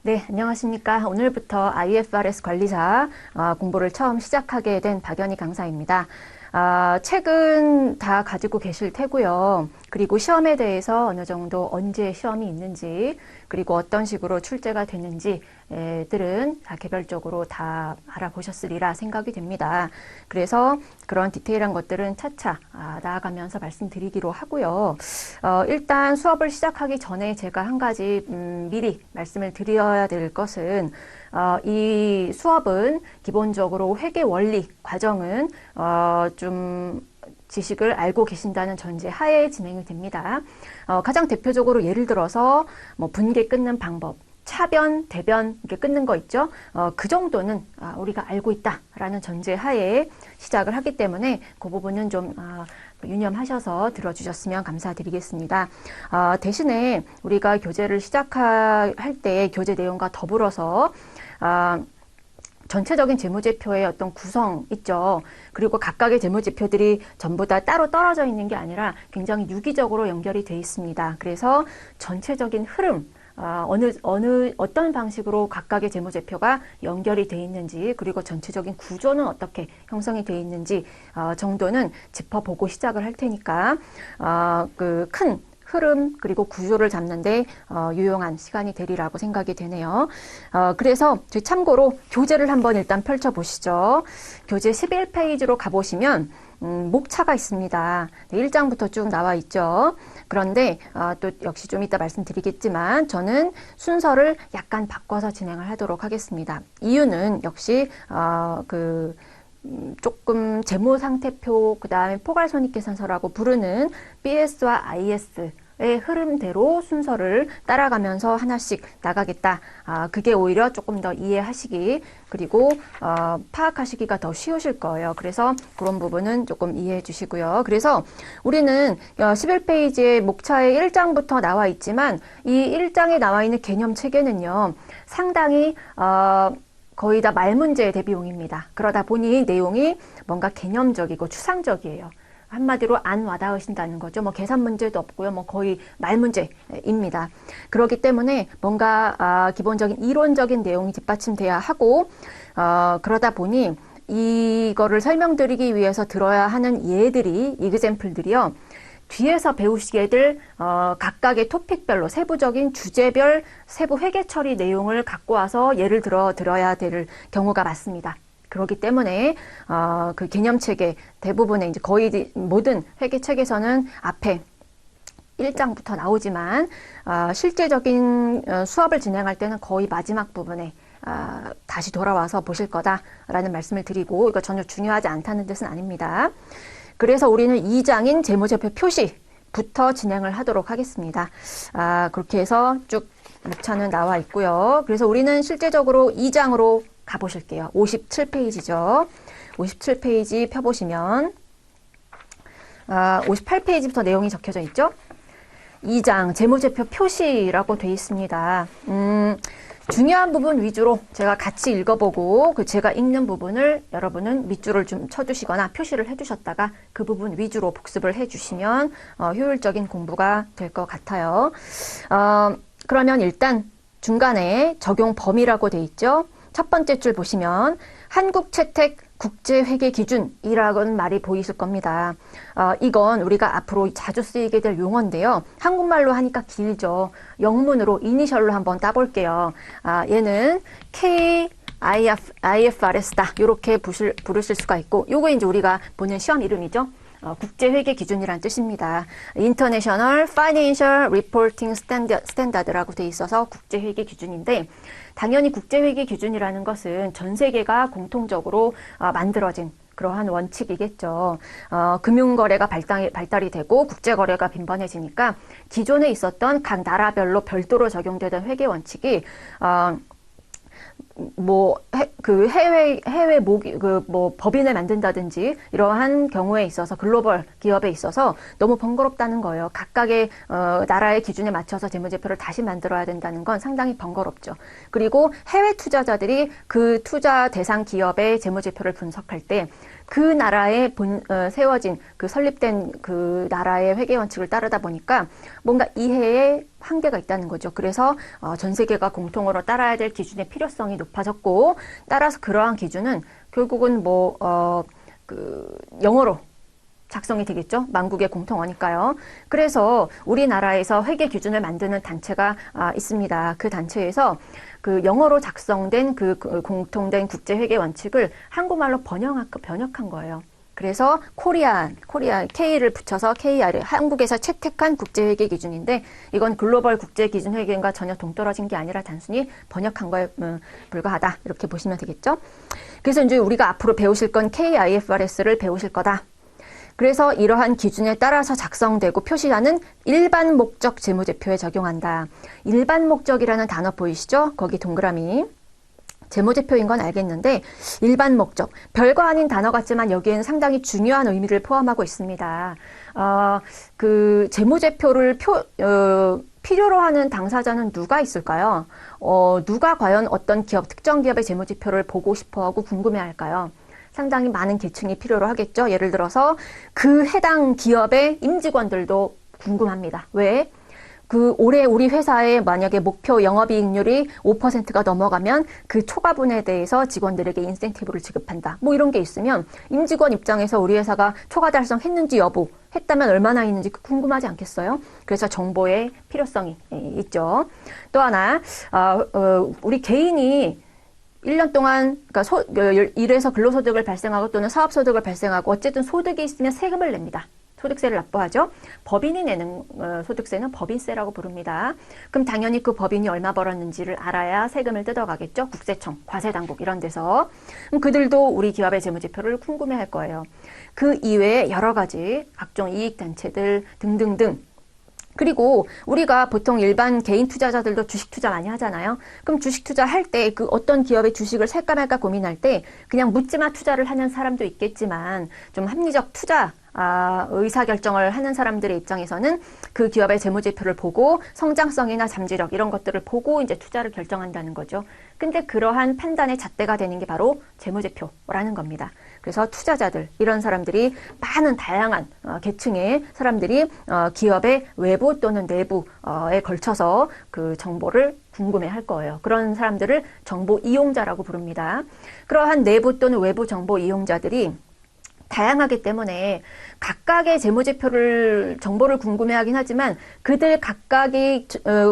네, 안녕하십니까. 오늘부터 IFRS 관리사 공부를 처음 시작하게 된 박연희 강사입니다. 책은 다 가지고 계실 테고요. 그리고 시험에 대해서 어느 정도 언제 시험이 있는지, 그리고 어떤 식으로 출제가 되는지들은 다 개별적으로 다 알아보셨으리라 생각이 됩니다. 그래서 그런 디테일한 것들은 차차 나아가면서 말씀드리기로 하고요. 일단 수업을 시작하기 전에 제가 한 가지 미리 말씀을 드려야 될 것은 이 수업은 기본적으로 회계 원리 과정은 좀 지식을 알고 계신다는 전제 하에 진행이 됩니다. 가장 대표적으로 예를 들어서 뭐 분계 끊는 방법, 차변, 대변 이렇게 끊는 거 있죠. 그 정도는 우리가 알고 있다라는 전제 하에 시작을 하기 때문에 그 부분은 좀 유념하셔서 들어주셨으면 감사드리겠습니다. 대신에 우리가 교재를 시작할 때 교재 내용과 더불어서 전체적인 재무제표의 어떤 구성 있죠. 그리고 각각의 재무제표들이 전부 다 따로 떨어져 있는 게 아니라 굉장히 유기적으로 연결이 돼 있습니다. 그래서 전체적인 흐름, 어떤 방식으로 각각의 재무제표가 연결이 돼 있는지, 그리고 전체적인 구조는 어떻게 형성이 돼 있는지 정도는 짚어보고 시작을 할 테니까 그 큰 흐름 그리고 구조를 잡는데 유용한 시간이 되리라고 생각이 되네요. 그래서 저희 참고로 교재를 한번 일단 펼쳐보시죠. 교재 11페이지로 가보시면 목차가 있습니다. 1장부터 쭉 나와 있죠. 그런데 또 역시 좀 이따 말씀드리겠지만 저는 순서를 약간 바꿔서 진행을 하도록 하겠습니다. 이유는 역시 조금 재무상태표, 그 다음에 포괄손익계산서라고 부르는 BS와 IS의 흐름대로 순서를 따라가면서 하나씩 나가겠다. 그게 오히려 조금 더 이해하시기, 그리고 파악하시기가 더 쉬우실 거예요. 그래서 그런 부분은 조금 이해해 주시고요. 그래서 우리는 11페이지의 목차의 1장부터 나와 있지만 이 1장에 나와 있는 개념 체계는요, 상당히 거의 다 말문제 대비용입니다. 그러다 보니 내용이 뭔가 개념적이고 추상적이에요. 한마디로 안 와닿으신다는 거죠. 뭐 계산 문제도 없고요. 뭐 거의 말문제입니다. 그렇기 때문에 뭔가 기본적인 이론적인 내용이 뒷받침돼야 하고 그러다 보니 이거를 설명드리기 위해서 들어야 하는 예들이 이그젬플들이요. 뒤에서 배우시게 될 각각의 토픽별로 세부적인 주제별 세부 회계 처리 내용을 갖고 와서 예를 들어야 될 경우가 많습니다. 그렇기 때문에 그 개념책의 대부분의 이제 거의 모든 회계책에서는 앞에 1장부터 나오지만 실제적인 수업을 진행할 때는 거의 마지막 부분에 다시 돌아와서 보실 거다라는 말씀을 드리고, 이거 전혀 중요하지 않다는 뜻은 아닙니다. 그래서 우리는 2장인 재무제표 표시부터 진행을 하도록 하겠습니다. 그렇게 해서 쭉 목차는 나와 있고요. 그래서 우리는 실제적으로 2장으로 가보실게요. 57페이지죠. 57페이지 펴보시면 58페이지부터 내용이 적혀져 있죠. 2장 재무제표 표시라고 되어 있습니다. 중요한 부분 위주로 제가 같이 읽어보고 제가 읽는 부분을 여러분은 밑줄을 좀 쳐주시거나 표시를 해주셨다가 그 부분 위주로 복습을 해주시면 효율적인 공부가 될 것 같아요. 그러면 일단 중간에 적용 범위라고 되어 있죠. 첫 번째 줄 보시면 한국채택 국제회계기준이라는 말이 보이실 겁니다. 이건 우리가 앞으로 자주 쓰이게 될 용어인데요. 한국말로 하니까 길죠. 영문으로 이니셜로 한번 따볼게요. 얘는 KIFRS다. 이렇게 부르실 수가 있고, 요거 이제 우리가 보는 시험 이름이죠. 국제회계기준이란 뜻입니다. International Financial Reporting Standard라고 돼 있어서 국제회계기준인데, 당연히 국제회계기준이라는 것은 전 세계가 공통적으로 만들어진 그러한 원칙이겠죠. 금융거래가 발달이 되고 국제거래가 빈번해지니까 기존에 있었던 각 나라별로 별도로 적용되던 회계 원칙이 해외 법인을 만든다든지 이러한 경우에 있어서 글로벌 기업에 있어서 너무 번거롭다는 거예요. 각각의 나라의 기준에 맞춰서 재무제표를 다시 만들어야 된다는 건 상당히 번거롭죠. 그리고 해외 투자자들이 그 투자 대상 기업의 재무제표를 분석할 때 그 나라에 세워진 그 설립된 그 나라의 회계 원칙을 따르다 보니까 뭔가 이해에 한계가 있다는 거죠. 그래서 전 세계가 공통으로 따라야 될 기준의 필요성이 높아졌고, 따라서 그러한 기준은 결국은 영어로 작성이 되겠죠. 만국의 공통어니까요. 그래서 우리나라에서 회계 기준을 만드는 단체가 있습니다. 그 단체에서 그 영어로 작성된 그 공통된 국제 회계 원칙을 한국말로 번역한 거예요. 그래서 코리아 K를 붙여서 KR, 한국에서 채택한 국제회계 기준인데, 이건 글로벌 국제기준 회계과 전혀 동떨어진 게 아니라 단순히 번역한 거에 불과하다, 이렇게 보시면 되겠죠. 그래서 이제 우리가 앞으로 배우실 건 KIFRS를 배우실 거다. 그래서 이러한 기준에 따라서 작성되고 표시하는 일반 목적 재무제표에 적용한다. 일반 목적이라는 단어 보이시죠? 거기 동그라미. 재무제표인 건 알겠는데, 일반 목적, 별거 아닌 단어 같지만 여기에는 상당히 중요한 의미를 포함하고 있습니다. 그 재무제표를 필요로 하는 당사자는 누가 있을까요? 누가 과연 어떤 기업, 특정 기업의 재무제표를 보고 싶어하고 궁금해할까요? 상당히 많은 계층이 필요로 하겠죠. 예를 들어서 그 해당 기업의 임직원들도 궁금합니다. 왜? 올해 우리 회사의 만약에 목표 영업이익률이 5%가 넘어가면 그 초과분에 대해서 직원들에게 인센티브를 지급한다. 뭐 이런 게 있으면 임직원 입장에서 우리 회사가 초과 달성했는지 여부, 했다면 얼마나 있는지 궁금하지 않겠어요? 그래서 정보의 필요성이 있죠. 또 하나, 우리 개인이 1년 동안, 일해서 근로소득을 발생하고 또는 사업소득을 발생하고 어쨌든 소득이 있으면 세금을 냅니다. 소득세를 납부하죠. 법인이 내는 소득세는 법인세라고 부릅니다. 그럼 당연히 그 법인이 얼마 벌었는지를 알아야 세금을 뜯어가겠죠. 국세청, 과세당국 이런 데서. 그럼 그들도 우리 기업의 재무제표를 궁금해할 거예요. 그 이외에 여러 가지 각종 이익단체들 등등등. 그리고 우리가 보통 일반 개인 투자자들도 주식 투자 많이 하잖아요. 그럼 주식 투자할 때 그 어떤 기업의 주식을 살까 말까 고민할 때 그냥 묻지마 투자를 하는 사람도 있겠지만, 좀 합리적 투자 의사결정을 하는 사람들의 입장에서는 그 기업의 재무제표를 보고 성장성이나 잠재력 이런 것들을 보고 이제 투자를 결정한다는 거죠. 근데 그러한 판단의 잣대가 되는 게 바로 재무제표라는 겁니다. 그래서 투자자들, 이런 사람들이 많은 다양한 계층의 사람들이 기업의 외부 또는 내부에 걸쳐서 그 정보를 궁금해할 거예요. 그런 사람들을 정보 이용자라고 부릅니다. 그러한 내부 또는 외부 정보 이용자들이 다양하기 때문에 각각의 정보를 궁금해하긴 하지만 그들 각각이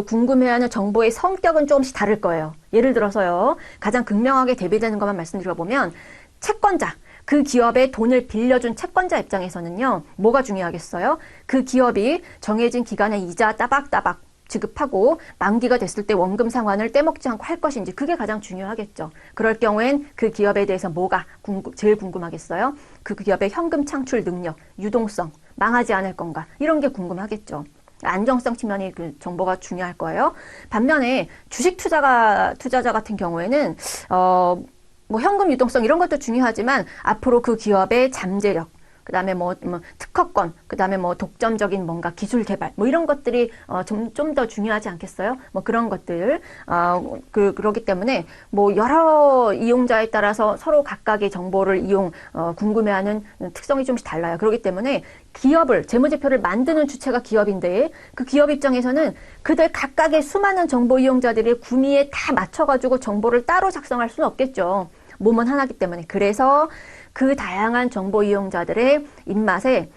궁금해하는 정보의 성격은 조금씩 다를 거예요. 예를 들어서요, 가장 극명하게 대비되는 것만 말씀드려보면, 채권자, 그 기업에 돈을 빌려준 채권자 입장에서는요, 뭐가 중요하겠어요? 그 기업이 정해진 기간에 이자 따박따박 지급하고 만기가 됐을 때 원금 상환을 떼먹지 않고 할 것인지, 그게 가장 중요하겠죠. 그럴 경우엔 그 기업에 대해서 뭐가 제일 궁금하겠어요? 그 기업의 현금 창출 능력, 유동성, 망하지 않을 건가, 이런 게 궁금하겠죠. 안정성 측면이 그 정보가 중요할 거예요. 반면에 주식 투자자 같은 경우에는 현금 유동성 이런 것도 중요하지만 앞으로 그 기업의 잠재력, 그 다음에 특허권, 그 다음에 독점적인 뭔가 기술 개발, 이런 것들이, 좀 더 중요하지 않겠어요? 그런 것들. 그러기 때문에, 여러 이용자에 따라서 서로 각각의 정보를 궁금해하는 특성이 좀씩 달라요. 그렇기 때문에 재무제표를 만드는 주체가 기업인데, 그 기업 입장에서는 그들 각각의 수많은 정보 이용자들의 구미에 다 맞춰가지고 정보를 따로 작성할 수는 없겠죠. 몸은 하나이기 때문에. 그래서 그 다양한 정보 이용자들의 입맛에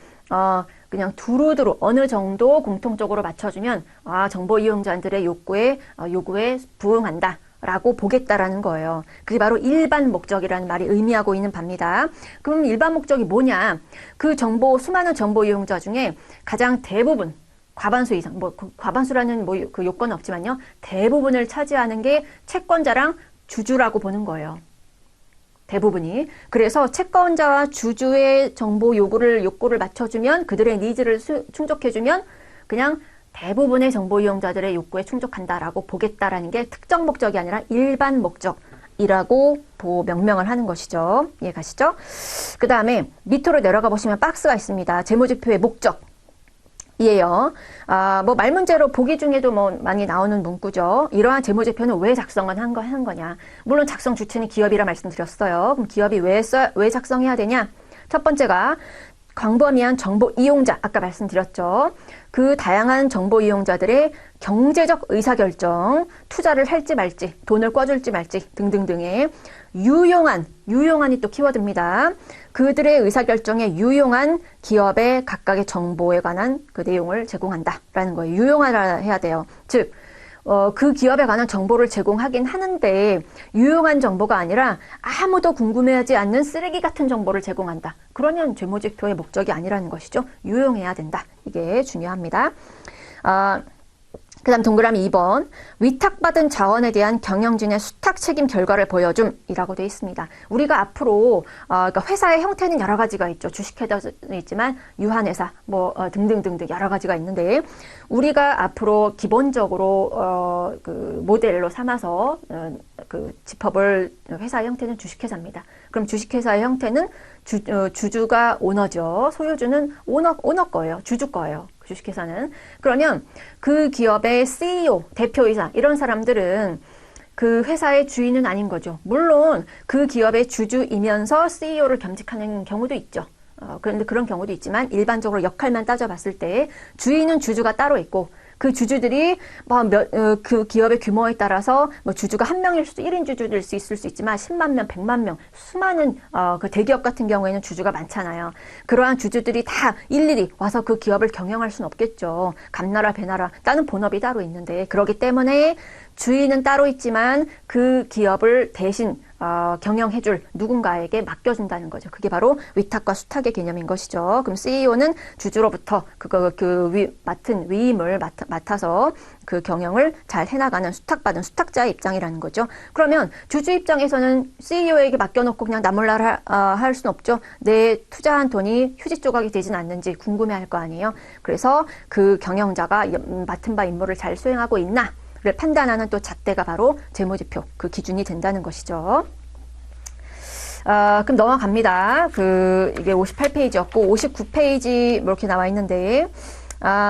그냥 두루두루 어느 정도 공통적으로 맞춰주면 정보 이용자들의 요구에 부응한다 라고 보겠다라는 거예요. 그게 바로 일반 목적이라는 말이 의미하고 있는 바입니다. 그럼 일반 목적이 뭐냐? 수많은 정보 이용자 중에 가장 대부분, 과반수 이상, 과반수라는 그 요건은 없지만요, 대부분을 차지하는 게 채권자랑 주주라고 보는 거예요. 대부분이. 그래서 채권자와 주주의 정보 욕구를 맞춰주면, 그들의 니즈를 충족해주면 그냥 대부분의 정보 이용자들의 욕구에 충족한다라고 보겠다라는 게 특정 목적이 아니라 일반 목적이라고 명명을 하는 것이죠. 이해 가시죠? 그 다음에 밑으로 내려가 보시면 박스가 있습니다. 재무제표의 목적. 이에요. 말 문제로 보기 중에도 많이 나오는 문구죠. 이러한 재무제표는 왜 작성을 한 거냐. 물론 작성 주체는 기업이라 말씀드렸어요. 그럼 기업이 왜 작성해야 되냐? 첫 번째가 광범위한 정보 이용자, 아까 말씀드렸죠. 그 다양한 정보 이용자들의 경제적 의사결정, 투자를 할지 말지, 돈을 꿔줄지 말지 등등등의 유용한이 또 키워드입니다. 그들의 의사결정에 유용한 기업의 각각의 정보에 관한 그 내용을 제공한다라는 거예요. 유용하라 해야 돼요. 즉, 그 기업에 관한 정보를 제공하긴 하는데 유용한 정보가 아니라 아무도 궁금해하지 않는 쓰레기 같은 정보를 제공한다. 그러면 재무제표의 목적이 아니라는 것이죠. 유용해야 된다. 이게 중요합니다. 그 다음 동그라미 2번 위탁받은 자원에 대한 경영진의 수탁 책임 결과를 보여줌이라고 되어 있습니다. 우리가 앞으로 그러니까 회사의 형태는 여러 가지가 있죠. 주식회사도 있지만 유한회사 등등등등 여러 가지가 있는데 우리가 앞으로 기본적으로 그 모델로 삼아서 그 짚어볼 회사의 형태는 주식회사입니다. 그럼 주식회사의 형태는 주주가 오너죠. 소유주는 오너 거예요. 주주 거예요. 주식회사는. 그러면 그 기업의 CEO, 대표이사 이런 사람들은 그 회사의 주인은 아닌 거죠. 물론 그 기업의 주주이면서 CEO를 겸직하는 경우도 있죠. 그런데 그런 경우도 있지만 일반적으로 역할만 따져봤을 때 주인은 주주가 따로 있고 그 주주들이 그 기업의 규모에 따라서 주주가 한 명일 수도 1인 주주일 수 있을 수 있지만 10만 명, 100만 명, 수많은 그 대기업 같은 경우에는 주주가 많잖아요. 그러한 주주들이 다 일일이 와서 그 기업을 경영할 수는 없겠죠. 감나라 배나라 따는 본업이 따로 있는데 그렇기 때문에 주인은 따로 있지만 그 기업을 대신 경영해줄 누군가에게 맡겨준다는 거죠. 그게 바로 위탁과 수탁의 개념인 것이죠. 그럼 CEO는 주주로부터 맡은 위임을 맡아서 그 경영을 잘 해나가는 수탁받은 수탁자의 입장이라는 거죠. 그러면 주주 입장에서는 CEO에게 맡겨놓고 그냥 나몰라라 할 수는 없죠. 내 투자한 돈이 휴지 조각이 되진 않는지 궁금해할 거 아니에요. 그래서 그 경영자가 맡은 바 임무를 잘 수행하고 있나 를 판단하는 또 잣대가 바로 재무지표 그 기준이 된다는 것이죠. 그럼 넘어갑니다. 이게 58페이지였고 59페이지 이렇게 나와 있는데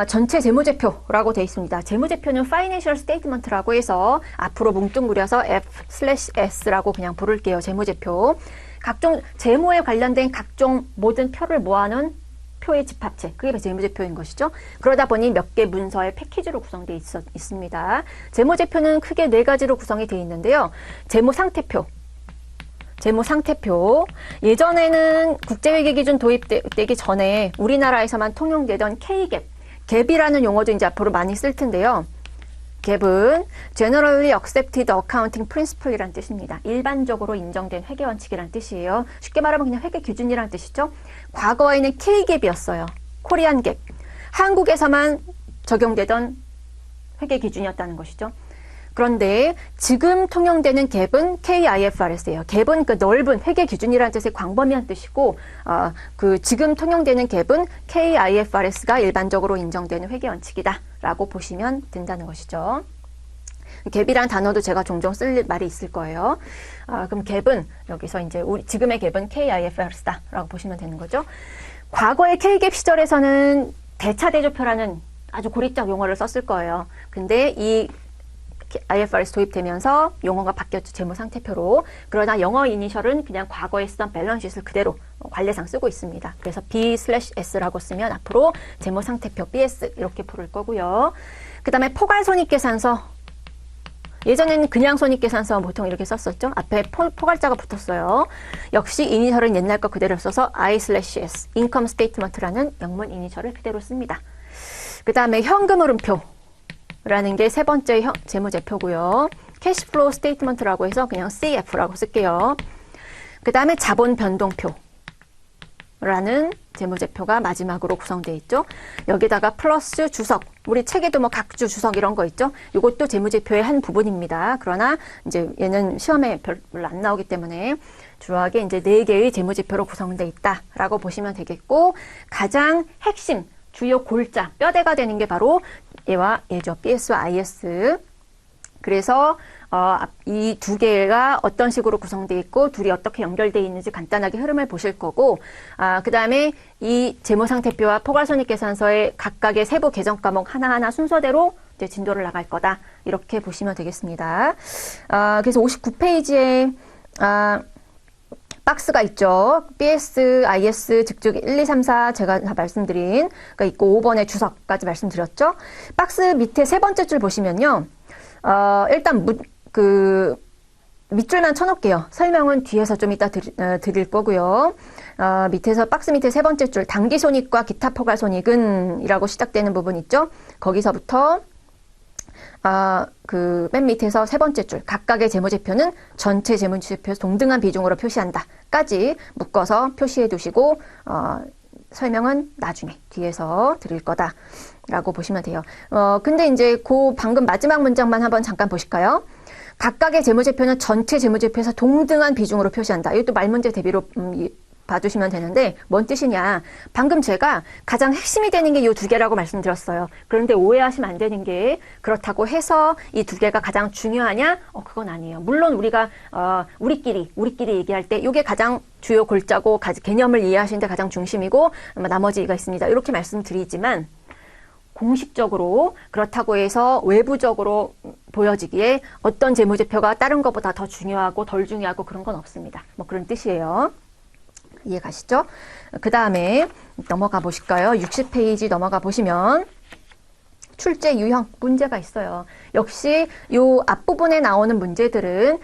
전체 재무제표라고 되어 있습니다. 재무제표는 Financial Statement라고 해서 앞으로 뭉뚱그려서 F/S라고 그냥 부를게요. 재무제표. 각종 재무에 관련된 각종 모든 표를 모아놓은 표의 집합체, 그게 재무제표인 것이죠. 그러다 보니 몇 개 문서의 패키지로 구성되어 있습니다. 재무제표는 크게 4가지로 구성이 되어 있는데요. 재무상태표. 예전에는 국제회계기준 도입되기 전에 우리나라에서만 통용되던 K갭, 갭이라는 용어도 이제 앞으로 많이 쓸 텐데요. 갭은 Generally Accepted Accounting Principle이란 뜻입니다. 일반적으로 인정된 회계원칙이란 뜻이에요. 쉽게 말하면 그냥 회계기준이란 뜻이죠. 과거에는 K갭이었어요. 코리안 갭. 한국에서만 적용되던 회계기준이었다는 것이죠. 그런데 지금 통용되는 갭은 KIFRS예요. 갭은 그 넓은 회계기준이라는 뜻의 광범위한 뜻이고 지금 통용되는 갭은 KIFRS가 일반적으로 인정되는 회계원칙이다 라고 보시면 된다는 것이죠. 갭이라는 단어도 제가 종종 쓸 말이 있을 거예요. 그럼 갭은 여기서 이제 지금의 갭은 KIFRS다 라고 보시면 되는 거죠. 과거의 K갭 시절에서는 대차대조표라는 아주 고리적 용어를 썼을 거예요. 근데 이 IFRS 도입되면서 용어가 바뀌었죠. 재무상태표로. 그러나 영어 이니셜은 그냥 과거에 쓰던 밸런스시트를 그대로 관례상 쓰고 있습니다. 그래서 B/S라고 쓰면 앞으로 재무상태표 BS 이렇게 부를 거고요. 그 다음에 포괄손익계산서. 예전에는 그냥 손익계산서 보통 이렇게 썼었죠. 앞에 포괄자가 붙었어요. 역시 이니셜은 옛날 거 그대로 써서 I/S, 인컴 스테이트먼트라는 영문 이니셜을 그대로 씁니다. 그 다음에 현금흐름표. 라는 게 세 번째 재무제표고요. 캐시플로우 스테이트먼트라고 해서 그냥 CF라고 쓸게요. 그 다음에 자본 변동표라는 재무제표가 마지막으로 구성되어 있죠. 여기다가 플러스 주석, 우리 책에도 각주 주석 이런 거 있죠. 이것도 재무제표의 한 부분입니다. 그러나 이제 얘는 시험에 별로 안 나오기 때문에 주요하게 이제 4개의 재무제표로 구성되어 있다라고 보시면 되겠고, 가장 핵심 주요 골자, 뼈대가 되는 게 바로 얘죠. BS와 IS. 그래서 이 두 개가 어떤 식으로 구성되어 있고 둘이 어떻게 연결되어 있는지 간단하게 흐름을 보실 거고, 그 다음에 이 재무상태표와 포괄손익계산서의 각각의 세부 개정 과목 하나하나 순서대로 이제 진도를 나갈 거다. 이렇게 보시면 되겠습니다. 그래서 59페이지에 박스가 있죠. BS, IS, 즉즉 1, 2, 3, 4 제가 다 말씀드린 가 있고 5번의 주석까지 말씀드렸죠. 박스 밑에 세 번째 줄 보시면요. 일단 밑줄만 쳐놓을게요. 설명은 뒤에서 좀 이따 드릴 거고요. 밑에서 박스 밑에 세 번째 줄 당기손익과 기타 포괄손익은 이라고 시작되는 부분 있죠. 거기서부터 맨 밑에서 세 번째 줄 각각의 재무제표는 전체 재무제표에서 동등한 비중으로 표시한다 까지 묶어서 표시해 두시고 설명은 나중에 뒤에서 드릴 거다 라고 보시면 돼요. 근데 이제 방금 마지막 문장만 한번 잠깐 보실까요? 각각의 재무제표는 전체 재무제표에서 동등한 비중으로 표시한다. 이것도 말문제 대비로 봐주시면 되는데 뭔 뜻이냐. 방금 제가 가장 핵심이 되는 게 이 두 개라고 말씀드렸어요. 그런데 오해하시면 안 되는 게 그렇다고 해서 이 두 개가 가장 중요하냐? 그건 아니에요. 물론 우리가 우리끼리 얘기할 때 이게 가장 주요 골자고 개념을 이해하시는데 가장 중심이고 나머지가 있습니다. 이렇게 말씀드리지만 공식적으로 그렇다고 해서 외부적으로 보여지기에 어떤 재무제표가 다른 것보다 더 중요하고 덜 중요하고 그런 건 없습니다. 뭐 그런 뜻이에요. 이해 가시죠? 그 다음에 넘어가 보실까요? 60페이지 넘어가 보시면 출제 유형 문제가 있어요. 역시 요 앞부분에 나오는 문제들은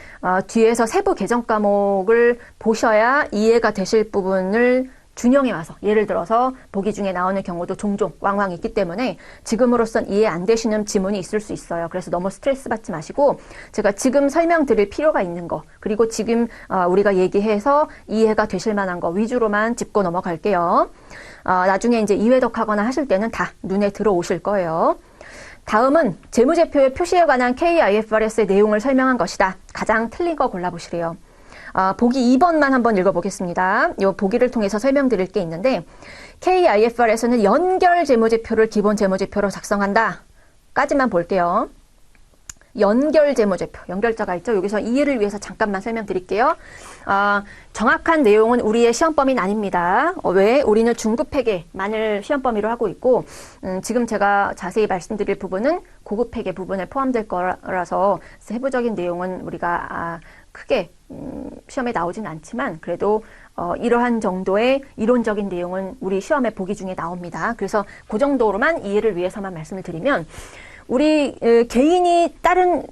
뒤에서 세부 개정 과목을 보셔야 이해가 되실 부분을 준용해 와서 예를 들어서 보기 중에 나오는 경우도 종종 왕왕 있기 때문에 지금으로선 이해 안 되시는 지문이 있을 수 있어요. 그래서 너무 스트레스 받지 마시고 제가 지금 설명드릴 필요가 있는 거 그리고 지금 우리가 얘기해서 이해가 되실 만한 거 위주로만 짚고 넘어갈게요. 나중에 이제 이회독하거나 하실 때는 다 눈에 들어오실 거예요. 다음은 재무제표의 표시에 관한 KIFRS의 내용을 설명한 것이다. 가장 틀린 거 골라보시래요. 보기 2번만 한번 읽어보겠습니다. 이 보기를 통해서 설명드릴 게 있는데 KIFR에서는 연결 재무제표를 기본 재무제표로 작성한다. 까지만 볼게요. 연결 재무제표, 연결자가 있죠. 여기서 이해를 위해서 잠깐만 설명드릴게요. 정확한 내용은 우리의 시험 범위는 아닙니다. 왜? 우리는 중급 회계만을 시험 범위로 하고 있고 지금 제가 자세히 말씀드릴 부분은 고급 회계 부분에 포함될 거라서 세부적인 내용은 우리가 크게 시험에 나오진 않지만 그래도 이러한 정도의 이론적인 내용은 우리 시험에 보기 중에 나옵니다. 그래서 그 정도로만 이해를 위해서만 말씀을 드리면 우리 개인이 다른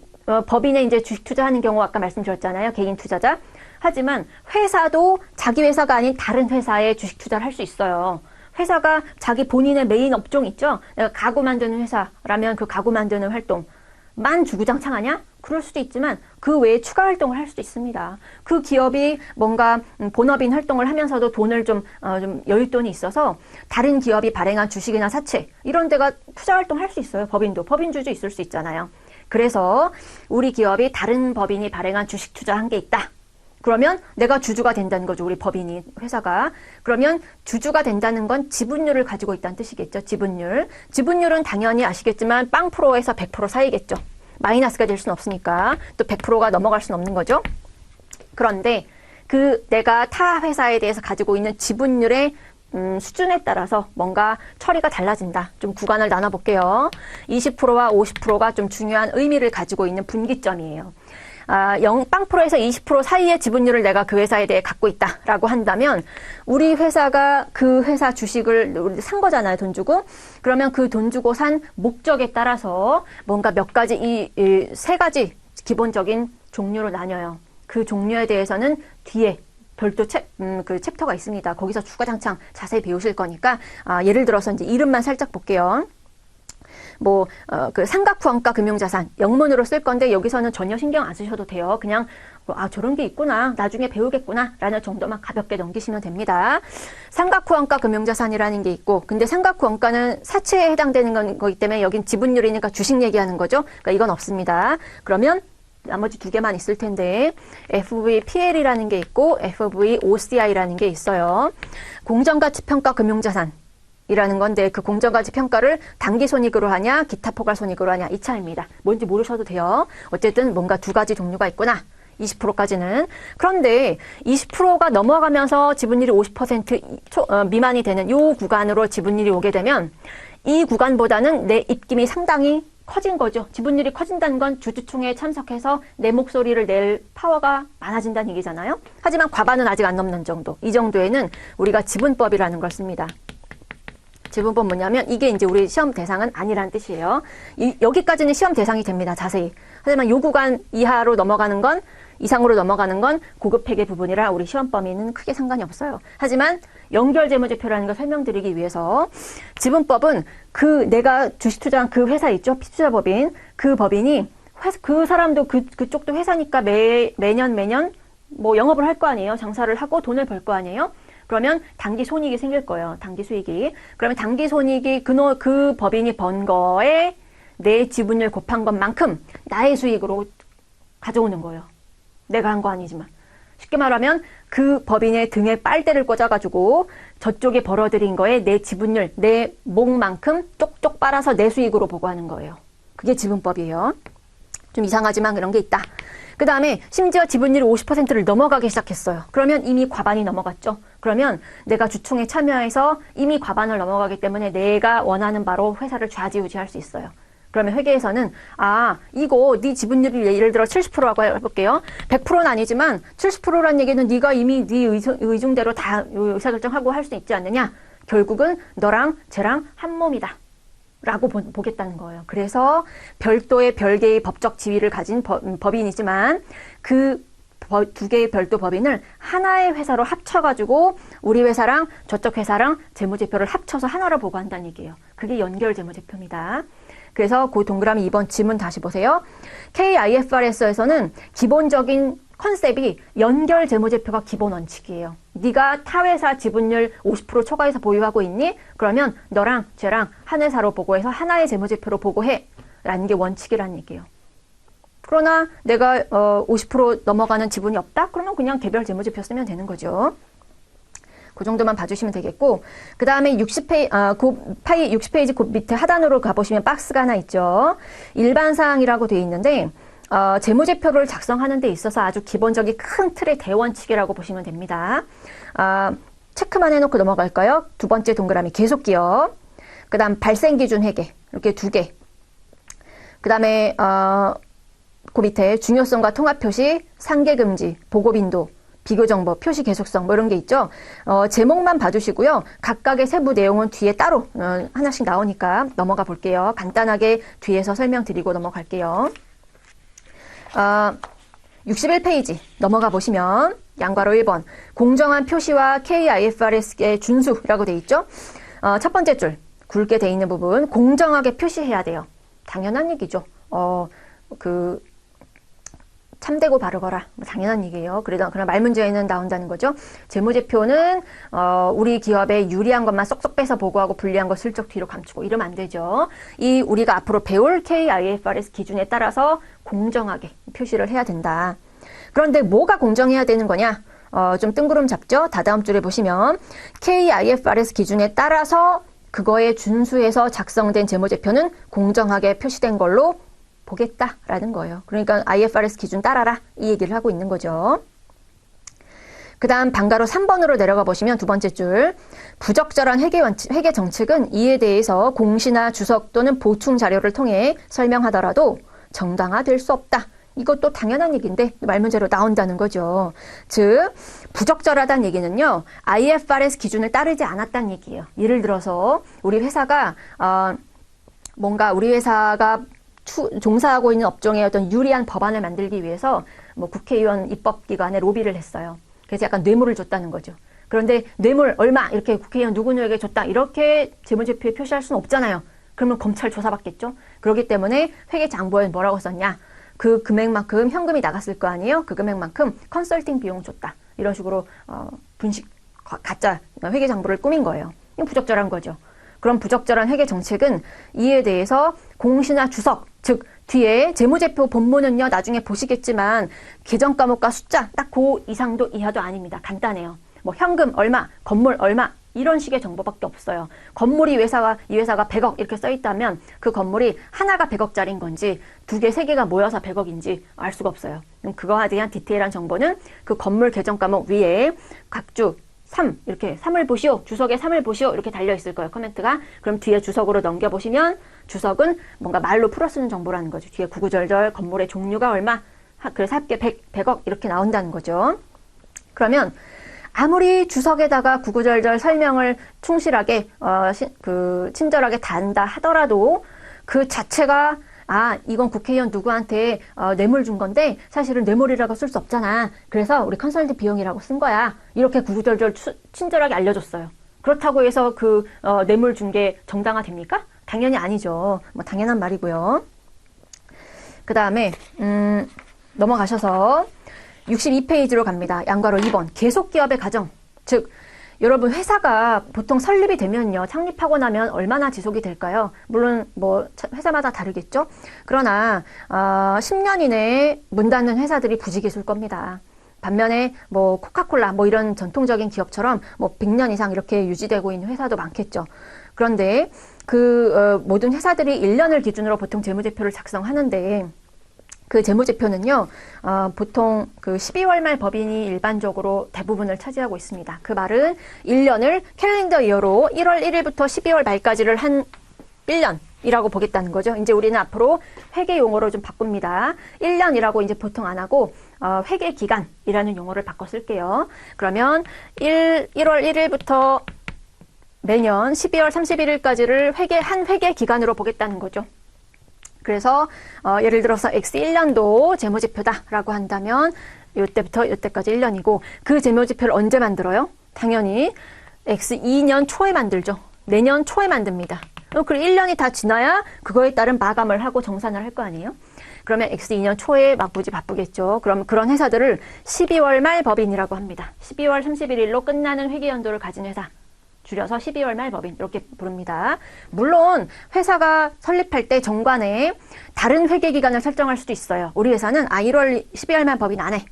법인에 이제 주식 투자하는 경우 아까 말씀드렸잖아요. 개인 투자자. 하지만 회사도 자기 회사가 아닌 다른 회사에 주식 투자를 할 수 있어요. 회사가 자기 본인의 메인 업종 있죠. 내가 가구 만드는 회사라면 그 가구 만드는 활동만 주구장창하냐? 그럴 수도 있지만 그 외에 추가 활동을 할 수도 있습니다. 그 기업이 뭔가 본업인 활동을 하면서도 돈을 좀 여윳돈이 있어서 다른 기업이 발행한 주식이나 사채 이런 데가 투자 활동을 할 수 있어요. 법인주주 있을 수 있잖아요. 그래서 우리 기업이 다른 법인이 발행한 주식 투자한 게 있다. 그러면 내가 주주가 된다는 거죠. 우리 법인이 회사가. 그러면 주주가 된다는 건 지분율을 가지고 있다는 뜻이겠죠. 지분율은 당연히 아시겠지만 0%에서 100% 사이겠죠. 마이너스가 될 수는 없으니까 또 100%가 넘어갈 수는 없는 거죠. 그런데 내가 타 회사에 대해서 가지고 있는 지분율의 수준에 따라서 뭔가 처리가 달라진다. 좀 구간을 나눠볼게요. 20%와 50%가 좀 중요한 의미를 가지고 있는 분기점이에요. 0%에서 20% 사이의 지분율을 내가 그 회사에 대해 갖고 있다라고 한다면 우리 회사가 그 회사 주식을 산 거잖아요. 돈 주고. 그러면 그 돈 주고 산 목적에 따라서 뭔가 몇 가지 이 세 가지 기본적인 종류로 나뉘어요. 그 종류에 대해서는 뒤에 별도 그 챕터가 있습니다. 거기서 주구장창 자세히 배우실 거니까 예를 들어서 이제 이름만 살짝 볼게요. 그 삼각후원가 금융자산 영문으로 쓸 건데 여기서는 전혀 신경 안 쓰셔도 돼요. 그냥 저런 게 있구나 나중에 배우겠구나 라는 정도만 가볍게 넘기시면 됩니다. 삼각후원가 금융자산이라는 게 있고 근데 삼각후원가는 사채에 해당되는 거기 때문에 여긴 지분율이니까 주식 얘기하는 거죠. 그러니까 이건 없습니다. 그러면 나머지 두 개만 있을 텐데 FVPL이라는 게 있고 FVOCI라는 게 있어요. 공정가치평가 금융자산 이라는 건데 그 공정가치 평가를 당기손익으로 하냐 기타 포괄손익으로 하냐 이 차이입니다. 뭔지 모르셔도 돼요. 어쨌든 뭔가 두 가지 종류가 있구나. 20%까지는. 그런데 20%가 넘어가면서 지분율이 50% 미만이 되는 이 구간으로 지분율이 오게 되면 이 구간보다는 내 입김이 상당히 커진 거죠. 지분율이 커진다는 건 주주총회에 참석해서 내 목소리를 낼 파워가 많아진다는 얘기잖아요. 하지만 과반은 아직 안 넘는 정도. 이 정도에는 우리가 지분법이라는 걸 씁니다. 지분법 뭐냐면 이게 이제 우리 시험 대상은 아니라는 뜻이에요. 여기까지는 시험 대상이 됩니다. 자세히. 하지만 요 구간 이하로 넘어가는 건 이상으로 넘어가는 건 고급 회계 부분이라 우리 시험 범위는 크게 상관이 없어요. 하지만 연결 재무제표라는 걸 설명드리기 위해서 지분법은 내가 주식 투자한 그 회사 있죠? 피투자 법인. 그 법인이 그 사람도 그쪽도 회사니까 매년 뭐 영업을 할 거 아니에요. 장사를 하고 돈을 벌 거 아니에요. 그러면 단기 손익이 생길 거예요. 단기 수익이. 그러면 단기 손익이 그 법인이 번 거에 내 지분율 곱한 것만큼 나의 수익으로 가져오는 거예요. 내가 한 거 아니지만. 쉽게 말하면 그 법인의 등에 빨대를 꽂아가지고 저쪽에 벌어들인 거에 내 지분율, 내 몫만큼 쪽쪽 빨아서 내 수익으로 보고하는 거예요. 그게 지분법이에요. 좀 이상하지만 그런 게 있다. 그 다음에 심지어 지분율이 50%를 넘어가기 시작했어요. 그러면 이미 과반이 넘어갔죠. 그러면 내가 주총에 참여해서 이미 과반을 넘어가기 때문에 내가 원하는 바로 회사를 좌지우지할 수 있어요. 그러면 회계에서는 이거 네 지분율이 예를 들어 70%라고 해볼게요. 100%는 아니지만 70%란 얘기는 네가 이미 네 의중대로 다 의사결정하고 할 수 있지 않느냐. 결국은 너랑 쟤랑 한 몸이다. 라고 보겠다는 거예요. 그래서 별도의 별개의 법적 지위를 가진 법인이지만 그 두 개의 별도 법인을 하나의 회사로 합쳐가지고 우리 회사랑 저쪽 회사랑 재무제표를 합쳐서 하나로 보고한다는 얘기예요. 그게 연결 재무제표입니다. 그래서 그 동그라미 2번 지문 다시 보세요. KIFRS에서는 기본적인 컨셉이 연결 재무제표가 기본 원칙이에요. 네가 타 회사 지분율 50% 초과해서 보유하고 있니? 그러면 너랑 쟤랑 한 회사로 보고해서 하나의 재무제표로 보고해. 라는 게 원칙이라는 얘기예요. 그러나 내가 50% 넘어가는 지분이 없다? 그러면 그냥 개별 재무제표 쓰면 되는 거죠. 그 정도만 봐주시면 되겠고, 그 다음에 60페이지 그 밑에 하단으로 가보시면 박스가 하나 있죠. 일반사항이라고 되어 있는데, 재무제표를 작성하는 데 있어서 아주 기본적인 큰 틀의 대원칙이라고 보시면 됩니다. 체크만 해놓고 넘어갈까요? 두 번째 동그라미 계속 기업. 그 다음 발생기준 회계. 이렇게 두 개. 그 다음에, 그 밑에 중요성과 통합표시, 상계금지, 보고빈도, 비교정보, 표시 계속성 뭐 이런 게 있죠. 제목만 봐주시고요. 각각의 세부 내용은 뒤에 따로 하나씩 나오니까 넘어가 볼게요. 간단하게 뒤에서 설명드리고 넘어갈게요. 61페이지 넘어가 보시면 양괄호 1번 공정한 표시와 KIFRS의 준수라고 돼 있죠. 첫 번째 줄 굵게 돼 있는 부분 공정하게 표시해야 돼요. 당연한 얘기죠. 참되고 바르거라. 당연한 얘기예요. 그럼 말문제에는 나온다는 거죠. 재무제표는 우리 기업에 유리한 것만 쏙쏙 빼서 보고하고 불리한 거 슬쩍 뒤로 감추고 이러면 안 되죠. 우리가 앞으로 배울 KIFRS 기준에 따라서 공정하게 표시를 해야 된다. 그런데 뭐가 공정해야 되는 거냐? 좀 뜬구름 잡죠? 다다음 줄에 보시면 KIFRS 기준에 따라서 그거에 준수해서 작성된 재무제표는 공정하게 표시된 걸로 보겠다라는 거예요. 그러니까 IFRS 기준 따라라 이 얘기를 하고 있는 거죠. 그 다음 방가로 3번으로 내려가 보시면 두 번째 줄 부적절한 회계 정책은 이에 대해서 공시나 주석 또는 보충 자료를 통해 설명하더라도 정당화될 수 없다. 이것도 당연한 얘기인데 말문제로 나온다는 거죠. 즉 부적절하다는 얘기는요. IFRS 기준을 따르지 않았다는 얘기예요. 예를 들어서 우리 회사가 종사하고 있는 업종의 어떤 유리한 법안을 만들기 위해서 뭐 국회의원 입법기관에 로비를 했어요. 그래서 약간 뇌물을 줬다는 거죠. 그런데 뇌물 얼마 이렇게 국회의원 누구누구에게 줬다 이렇게 재무제표에 표시할 수는 없잖아요. 그러면 검찰 조사받겠죠. 그렇기 때문에 회계장부에 뭐라고 썼냐. 그 금액만큼 현금이 나갔을 거 아니에요. 그 금액만큼 컨설팅 비용 줬다. 이런 식으로 가짜 회계장부를 꾸민 거예요. 이건 부적절한 거죠. 그럼 부적절한 회계 정책은 이에 대해서 공시나 주석, 즉 뒤에 재무제표 본문은요 나중에 보시겠지만 계정 과목과 숫자 딱 그 이상도 이하도 아닙니다. 간단해요. 뭐 현금 얼마, 건물 얼마 이런 식의 정보밖에 없어요. 건물이 이 회사가 100억 이렇게 써 있다면 그 건물이 하나가 100억짜리인 건지 두 개, 세 개가 모여서 100억인지 알 수가 없어요. 그거에 대한 디테일한 정보는 그 건물 계정 과목 위에 각주 3 이렇게 3을 보시오. 주석에 3을 보시오. 이렇게 달려 있을 거예요. 코멘트가. 그럼 뒤에 주석으로 넘겨보시면 주석은 뭔가 말로 풀어쓰는 정보라는 거죠. 뒤에 구구절절 건물의 종류가 얼마 그래서 합계 100억 이렇게 나온다는 거죠. 그러면 아무리 주석에다가 구구절절 설명을 충실하게 친절하게 단다 하더라도 그 자체가 이건 국회의원 누구한테 뇌물 준 건데 사실은 뇌물이라고 쓸 수 없잖아. 그래서 우리 컨설팅 비용이라고 쓴 거야. 이렇게 구구절절 친절하게 알려줬어요. 그렇다고 해서 뇌물 준 게 정당화됩니까? 당연히 아니죠. 뭐 당연한 말이고요. 그 다음에 넘어가셔서 62페이지로 갑니다. 양괄호 2번 계속기업의 가정. 즉 여러분 회사가 보통 설립이 되면요. 창립하고 나면 얼마나 지속이 될까요? 물론 뭐 회사마다 다르겠죠. 그러나 10년 이내에 문 닫는 회사들이 부지기수일 겁니다. 반면에 뭐 코카콜라 뭐 이런 전통적인 기업처럼 뭐 100년 이상 이렇게 유지되고 있는 회사도 많겠죠. 그런데 모든 회사들이 1년을 기준으로 보통 재무제표를 작성하는데 그 재무제표는요, 보통 12월 말 법인이 일반적으로 대부분을 차지하고 있습니다. 그 말은 1년을 캘린더 이어로 1월 1일부터 12월 말까지를 한 1년이라고 보겠다는 거죠. 이제 우리는 앞으로 회계 용어로 좀 바꿉니다. 1년이라고 이제 보통 안 하고, 회계 기간이라는 용어를 바꿔 쓸게요. 그러면 1월 1일부터 매년 12월 31일까지를 한 회계 기간으로 보겠다는 거죠. 그래서 예를 들어서 X1년도 재무제표다라고 한다면 이때부터 이때까지 1년이고 그 재무제표를 언제 만들어요? 당연히 X2년 초에 만들죠. 내년 초에 만듭니다. 그리고 1년이 다 지나야 그거에 따른 마감을 하고 정산을 할 거 아니에요? 그러면 X2년 초에 막 무지 바쁘겠죠. 그럼 그런 회사들을 12월 말 법인이라고 합니다. 12월 31일로 끝나는 회계연도를 가진 회사. 줄여서 12월 말 법인 이렇게 부릅니다. 물론 회사가 설립할 때 정관에 다른 회계기간을 설정할 수도 있어요. 우리 회사는 12월 말 법인 안 해.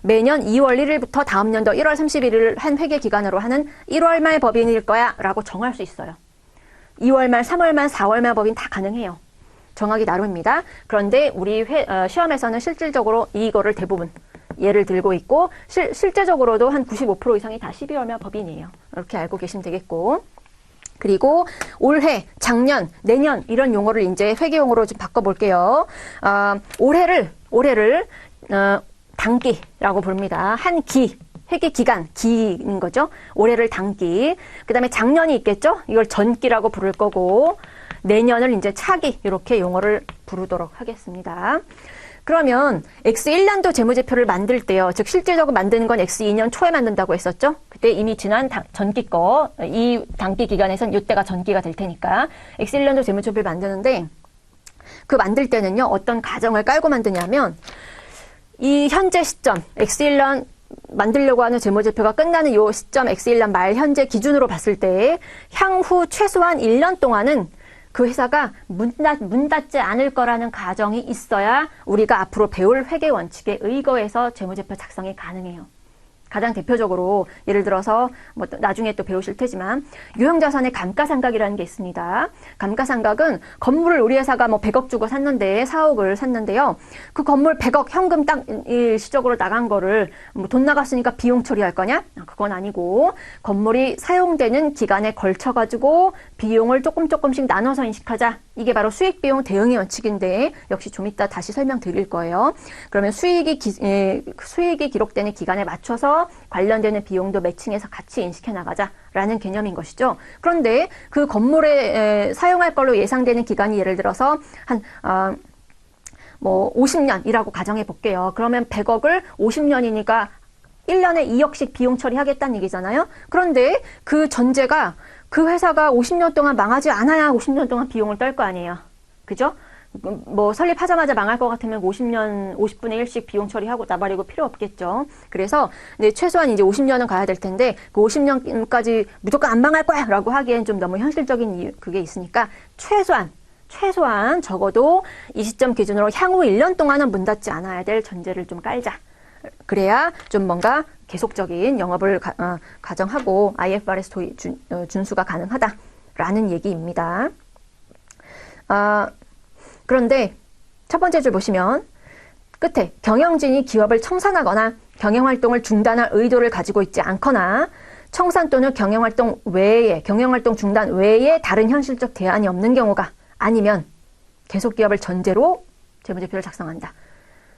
매년 2월 1일부터 다음 연도 1월 31일을 한 회계기간으로 하는 1월 말 법인일 거야 라고 정할 수 있어요. 2월 말, 3월 말, 4월 말 법인 다 가능해요. 정하기 나름입니다. 그런데 우리 시험에서는 실질적으로 이거를 대부분 예를 들고 있고 실제적으로도 한 95% 이상이 다 12월 말 법인이에요. 이렇게 알고 계시면 되겠고 그리고 올해, 작년, 내년 이런 용어를 이제 회계 용어로 좀 바꿔볼게요. 올해를 단기라고 부릅니다. 한 기, 회계 기간, 기인 거죠. 올해를 단기. 그 다음에 작년이 있겠죠. 이걸 전기라고 부를 거고 내년을 이제 차기 이렇게 용어를 부르도록 하겠습니다. 그러면 X1년도 재무제표를 만들 때요. 즉 실질적으로 만드는 건 X2년 초에 만든다고 했었죠. 그때 이미 지난 전기 이 단기 기간에선 이때가 전기가 될 테니까 X1년도 재무제표를 만드는데 그 만들 때는요. 어떤 가정을 깔고 만드냐면 이 현재 시점 X1년 만들려고 하는 재무제표가 끝나는 요 시점 X1년 말 현재 기준으로 봤을 때 향후 최소한 1년 동안은 그 회사가 문 닫지 않을 거라는 가정이 있어야 우리가 앞으로 배울 회계 원칙에 의거해서 재무제표 작성이 가능해요. 가장 대표적으로 예를 들어서 뭐 나중에 또 배우실 테지만 유형자산의 감가상각이라는 게 있습니다. 감가상각은 건물을 우리 회사가 뭐 100억 주고 샀는데 4억을 샀는데요. 그 건물 100억 현금 딱 일시적으로 나간 거를 뭐 돈 나갔으니까 비용 처리할 거냐? 그건 아니고 건물이 사용되는 기간에 걸쳐 가지고 비용을 조금씩 나눠서 인식하자. 이게 바로 수익비용 대응의 원칙인데 역시 좀 이따 다시 설명드릴 거예요. 그러면 수익이 기록되는 기간에 맞춰서 관련되는 비용도 매칭해서 같이 인식해 나가자라는 개념인 것이죠. 그런데 그 건물에 사용할 걸로 예상되는 기간이 예를 들어서 한 50년이라고 가정해 볼게요. 그러면 100억을 50년이니까 1년에 2억씩 비용 처리하겠다는 얘기잖아요. 그런데 그 전제가 그 회사가 50년 동안 망하지 않아야 50년 동안 비용을 떨 거 아니에요. 그죠? 뭐 설립하자마자 망할 것 같으면 50분의 1씩 비용 처리하고 나발이고 필요 없겠죠. 그래서 최소한 이제 50년은 가야 될 텐데 그 50년까지 무조건 안 망할 거야 라고 하기엔 좀 너무 현실적인 그게 있으니까 최소한 적어도 이 시점 기준으로 향후 1년 동안은 문 닫지 않아야 될 전제를 좀 깔자. 그래야 좀 뭔가 계속적인 영업을 가정하고 IFRS 준수가 가능하다라는 얘기입니다. 그런데 첫 번째 줄 보시면 끝에 경영진이 기업을 청산하거나 경영활동을 중단할 의도를 가지고 있지 않거나 청산 또는 경영활동 중단 외에 다른 현실적 대안이 없는 경우가 아니면 계속 기업을 전제로 재무제표를 작성한다.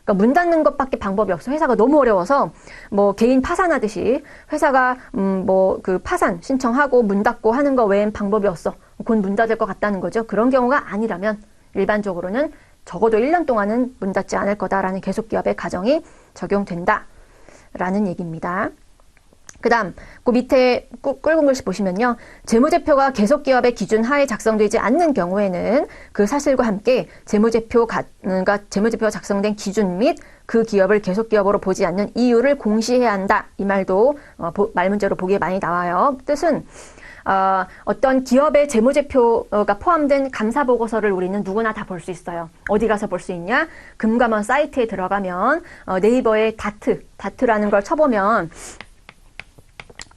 그러니까 문 닫는 것밖에 방법이 없어. 회사가 너무 어려워서 뭐 개인 파산하듯이 회사가 뭐 그 파산 신청하고 문 닫고 하는 거 외엔 방법이 없어. 곧 문 닫을 것 같다는 거죠. 그런 경우가 아니라면 일반적으로는 적어도 1년 동안은 문 닫지 않을 거다라는 계속기업의 가정이 적용된다라는 얘기입니다. 그 다음 그 밑에 굵은 글씨 보시면요. 재무제표가 계속기업의 기준 하에 작성되지 않는 경우에는 그 사실과 함께 재무제표가 작성된 기준 및 그 기업을 계속기업으로 보지 않는 이유를 공시해야 한다. 이 말도 말문제로 보기에 많이 나와요. 뜻은 어떤 기업의 재무제표가 포함된 감사보고서를 우리는 누구나 다 볼 수 있어요. 어디 가서 볼 수 있냐? 금감원 사이트에 들어가면 네이버에 다트라는 걸 쳐보면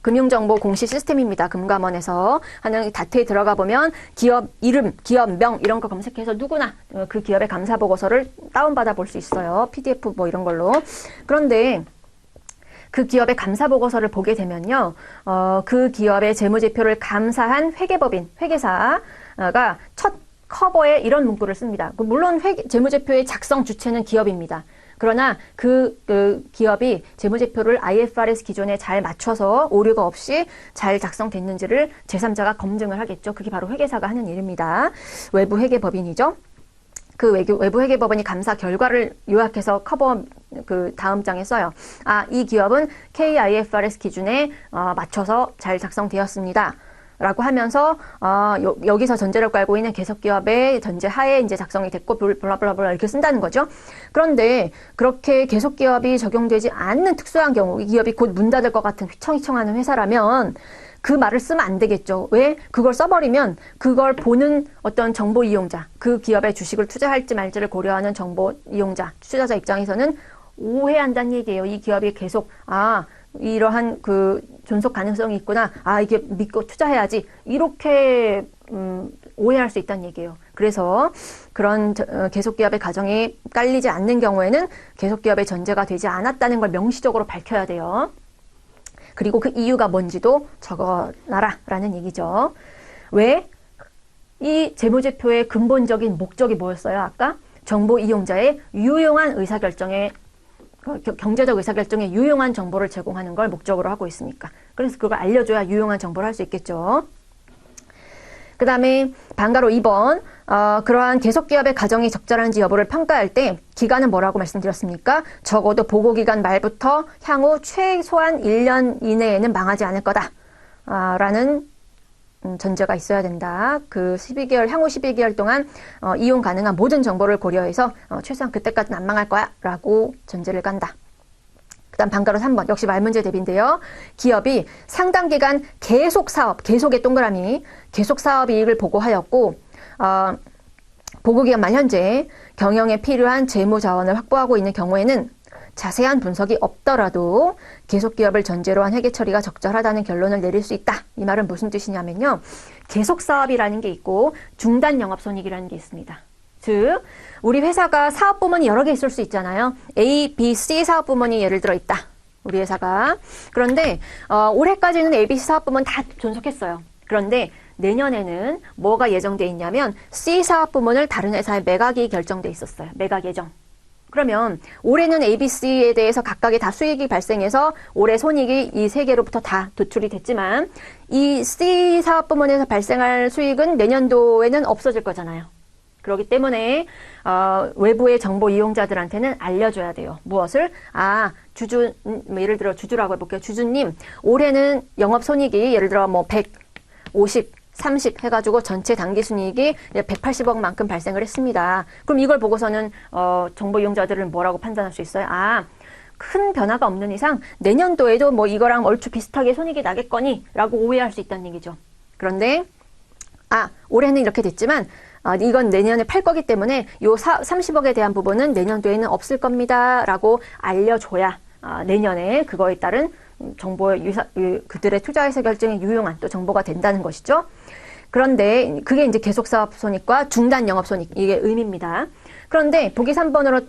금융정보 공시 시스템입니다. 금감원에서 하는 다트에 들어가 보면 기업 이름, 기업명 이런 거 검색해서 누구나 그 기업의 감사보고서를 다운받아 볼 수 있어요. PDF 뭐 이런 걸로. 그런데 그 기업의 감사보고서를 보게 되면요. 그 기업의 재무제표를 감사한 회계법인, 회계사가 첫 커버에 이런 문구를 씁니다. 물론 재무제표의 작성 주체는 기업입니다. 그러나 그 기업이 재무제표를 IFRS 기준에 잘 맞춰서 오류가 없이 잘 작성됐는지를 제3자가 검증을 하겠죠. 그게 바로 회계사가 하는 일입니다. 외부 회계법인이죠. 그 외부 회계법원이 감사 결과를 요약해서 커버 그 다음 장에 써요. 이 기업은 KIFRS 기준에 맞춰서 잘 작성되었습니다. 라고 하면서 여기서 전제를 깔고 있는 계속기업의 전제 하에 이제 작성이 됐고 블라블라블라 이렇게 쓴다는 거죠. 그런데 그렇게 계속기업이 적용되지 않는 특수한 경우 이 기업이 곧 문 닫을 것 같은 휘청휘청하는 회사라면 그 말을 쓰면 안 되겠죠. 왜? 그걸 써버리면 그걸 보는 어떤 정보 이용자, 그 기업의 주식을 투자할지 말지를 고려하는 정보 이용자, 투자자 입장에서는 오해한다는 얘기예요. 이 기업이 계속 이러한 그 존속 가능성이 있구나. 이게 믿고 투자해야지. 이렇게 오해할 수 있다는 얘기예요. 그래서 그런 계속기업의 가정이 깔리지 않는 경우에는 계속기업의 전제가 되지 않았다는 걸 명시적으로 밝혀야 돼요. 그리고 그 이유가 뭔지도 적어놔라라는 얘기죠. 왜? 이 재무제표의 근본적인 목적이 뭐였어요? 아까 정보 이용자의 유용한 의사결정에 경제적 의사결정에 유용한 정보를 제공하는 걸 목적으로 하고 있으니까. 그래서 그걸 알려줘야 유용한 정보를 할 수 있겠죠. 그 다음에 방가로 2번 그러한 계속기업의 가정이 적절한지 여부를 평가할 때 기간은 뭐라고 말씀드렸습니까? 적어도 보고기간 말부터 향후 최소한 1년 이내에는 망하지 않을 거다 라는 전제가 있어야 된다. 그 향후 12개월 동안 이용 가능한 모든 정보를 고려해서 최소한 그때까지는 안 망할 거야 라고 전제를 깐다. 그 다음 방가로 3번 역시 말문제 대비인데요. 기업이 상당 기간 계속의 동그라미 계속사업 이익을 보고하였고 보고기간 말 현재 경영에 필요한 재무자원을 확보하고 있는 경우에는 자세한 분석이 없더라도 계속기업을 전제로 한 회계 처리가 적절하다는 결론을 내릴 수 있다. 이 말은 무슨 뜻이냐면요. 계속사업이라는 게 있고 중단영업손익이라는 게 있습니다. 즉 우리 회사가 사업부문이 여러 개 있을 수 있잖아요. A, B, C 사업부문이 예를 들어 있다. 우리 회사가. 그런데 올해까지는 A, B, C 사업부문 다 존속했어요. 그런데 내년에는 뭐가 예정돼 있냐면 C 사업부문을 다른 회사에 매각이 결정돼 있었어요. 매각 예정. 그러면 올해는 ABC에 대해서 각각의 다 수익이 발생해서 올해 손익이 이 세 개로부터 다 도출이 됐지만 이 C 사업 부문에서 발생할 수익은 내년도에는 없어질 거잖아요. 그렇기 때문에 외부의 정보 이용자들한테는 알려줘야 돼요. 무엇을? 주주, 예를 들어 주주라고 해볼게요. 주주님, 올해는 영업손익이 예를 들어 뭐 150, 30 해가지고 전체 당기순이익이 180억만큼 발생을 했습니다. 그럼 이걸 보고서는 정보 이용자들은 뭐라고 판단할 수 있어요? 큰 변화가 없는 이상 내년도에도 뭐 이거랑 얼추 비슷하게 손익이 나겠거니 라고 오해할 수 있다는 얘기죠. 그런데 올해는 이렇게 됐지만 이건 내년에 팔 거기 때문에 요 30억에 대한 부분은 내년도에는 없을 겁니다 라고 알려줘야 내년에 그거에 따른 그들의 투자 의사 결정에 유용한 또 정보가 된다는 것이죠. 그런데 그게 이제 계속사업 손익과 중단 영업 손익 이게 의미입니다. 그런데 보기 3번으로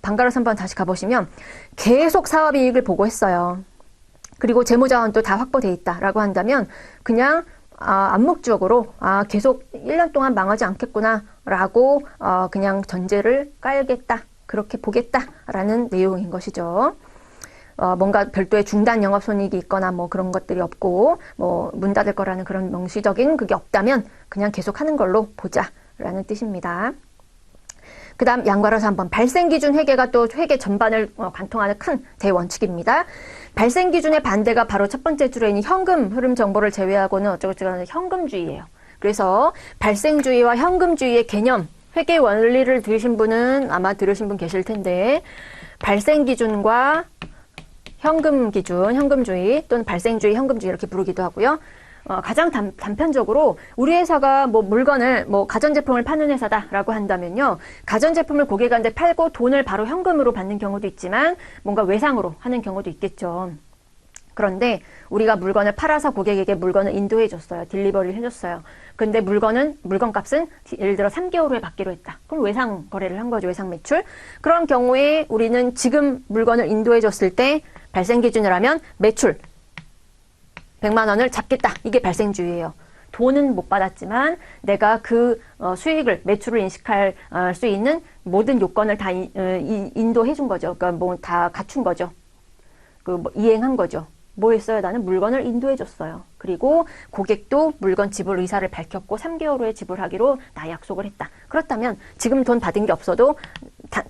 방가로 3번 다시 가보시면 계속 사업 이익을 보고했어요. 그리고 재무자원도 다 확보돼 있다라고 한다면 그냥 암묵적으로 계속 1년 동안 망하지 않겠구나라고 그냥 전제를 깔겠다. 그렇게 보겠다라는 내용인 것이죠. 뭔가 별도의 중단 영업손익이 있거나 뭐 그런 것들이 없고 뭐 문 닫을 거라는 그런 명시적인 그게 없다면 그냥 계속 하는 걸로 보자라는 뜻입니다. 그 다음 양괄호에서 한번 발생기준 회계가 또 회계 전반을 관통하는 큰 대원칙입니다. 발생기준의 반대가 바로 첫 번째 줄에 있는 현금 흐름 정보를 제외하고는 어쩌고저쩌고 현금주의예요. 그래서 발생주의와 현금주의의 개념, 회계 원리를 들으신 분은 아마 들으신 분 계실 텐데 발생기준과 현금기준, 현금주의 또는 발생주의, 현금주의 이렇게 부르기도 하고요. 가장 단편적으로 우리 회사가 뭐 물건을 가전제품을 파는 회사다라고 한다면요. 가전제품을 고객한테 팔고 돈을 바로 현금으로 받는 경우도 있지만 뭔가 외상으로 하는 경우도 있겠죠. 그런데 우리가 물건을 팔아서 고객에게 물건을 인도해 줬어요. 딜리버리를 해줬어요. 근데 물건값은 예를 들어 3개월 후에 받기로 했다. 그럼 외상 거래를 한 거죠. 외상 매출. 그런 경우에 우리는 지금 물건을 인도해 줬을 때 발생 기준을 하면 매출 100만 원을 잡겠다. 이게 발생주의예요. 돈은 못 받았지만 내가 그 수익을, 매출을 인식할 수 있는 모든 요건을 다 인도해 준 거죠. 그러니까 뭐 다 갖춘 거죠. 이행한 거죠. 뭐 했어요? 나는 물건을 인도해 줬어요. 그리고 고객도 물건 지불 의사를 밝혔고 3개월 후에 지불하기로 나 약속을 했다. 그렇다면 지금 돈 받은 게 없어도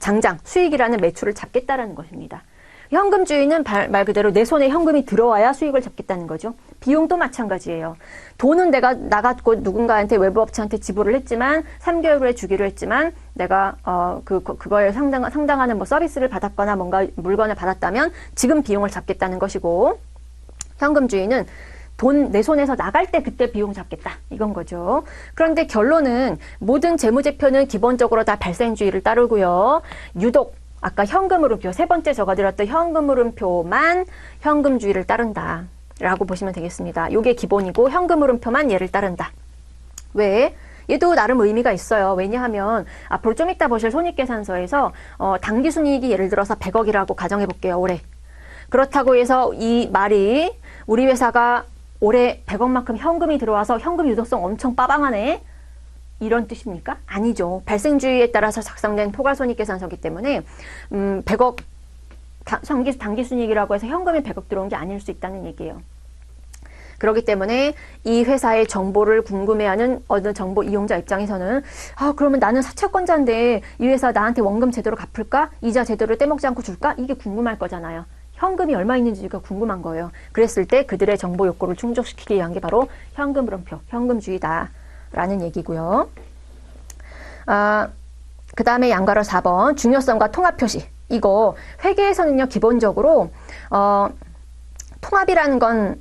당장 수익이라는 매출을 잡겠다라는 것입니다. 현금주의는 말 그대로 내 손에 현금이 들어와야 수익을 잡겠다는 거죠. 비용도 마찬가지예요. 돈은 내가 나갔고 누군가한테 외부 업체한테 지불을 했지만 3개월 후에 주기로 했지만 내가 그거에 상당하는 뭐 서비스를 받았거나 뭔가 물건을 받았다면 지금 비용을 잡겠다는 것이고, 현금주의는 돈 내 손에서 나갈 때 그때 비용 잡겠다 이건 거죠. 그런데 결론은 모든 재무제표는 기본적으로 다 발생주의를 따르고요. 유독 아까 현금흐름표, 세 번째 적어드렸던 현금흐름표만 현금주의를 따른다 라고 보시면 되겠습니다. 이게 기본이고 현금흐름표만 얘를 따른다. 왜? 얘도 나름 의미가 있어요. 왜냐하면 앞으로 좀 이따 보실 손익계산서에서 당기순이익이 예를 들어서 100억이라고 가정해 볼게요. 올해. 그렇다고 해서 이 말이 우리 회사가 올해 100억만큼 현금이 들어와서 현금 유동성 엄청 빠방하네, 이런 뜻입니까? 아니죠. 발생주의에 따라서 작성된 포괄손익계산서이기 때문에 100억 당기순이익이라고 해서 현금이 100억 들어온 게 아닐 수 있다는 얘기예요. 그렇기 때문에 이 회사의 정보를 궁금해하는 어느 정보 이용자 입장에서는 그러면 나는 사채권자인데 이 회사 나한테 원금 제대로 갚을까? 이자 제대로 떼먹지 않고 줄까? 이게 궁금할 거잖아요. 현금이 얼마 있는지가 궁금한 거예요. 그랬을 때 그들의 정보 욕구를 충족시키기 위한 게 바로 현금흐름표, 현금주의다 라는 얘기고요. 그 다음에 양괄호 4번 중요성과 통합표시. 이거 회계에서는요 기본적으로 통합이라는 건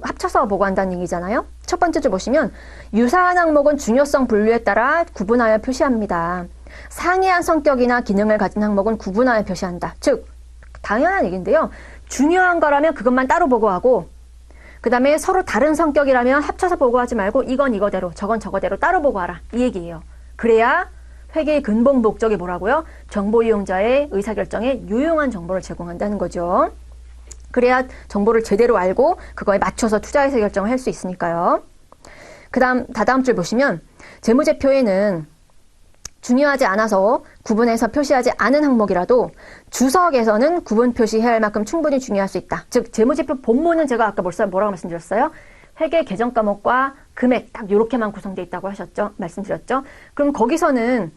합쳐서 보고한다는 얘기잖아요. 첫 번째 줄 보시면 유사한 항목은 중요성 분류에 따라 구분하여 표시합니다. 상이한 성격이나 기능을 가진 항목은 구분하여 표시한다. 즉 당연한 얘기인데요. 중요한 거라면 그것만 따로 보고하고, 그 다음에 서로 다른 성격이라면 합쳐서 보고하지 말고 이건 이거대로 저건 저거대로 따로 보고하라 이 얘기예요. 그래야 회계의 근본 목적이 뭐라고요? 정보 이용자의 의사결정에 유용한 정보를 제공한다는 거죠. 그래야 정보를 제대로 알고 그거에 맞춰서 투자 의사결정을 할 수 있으니까요. 그 다음 줄 보시면 재무제표에는 중요하지 않아서 구분해서 표시하지 않은 항목이라도 주석에서는 구분 표시해야 할 만큼 충분히 중요할 수 있다. 즉 재무제표 본문은 제가 아까 뭐라고 말씀드렸어요? 회계 개정 과목과 금액 딱 요렇게만 구성되어 있다고 말씀드렸죠. 그럼 거기서는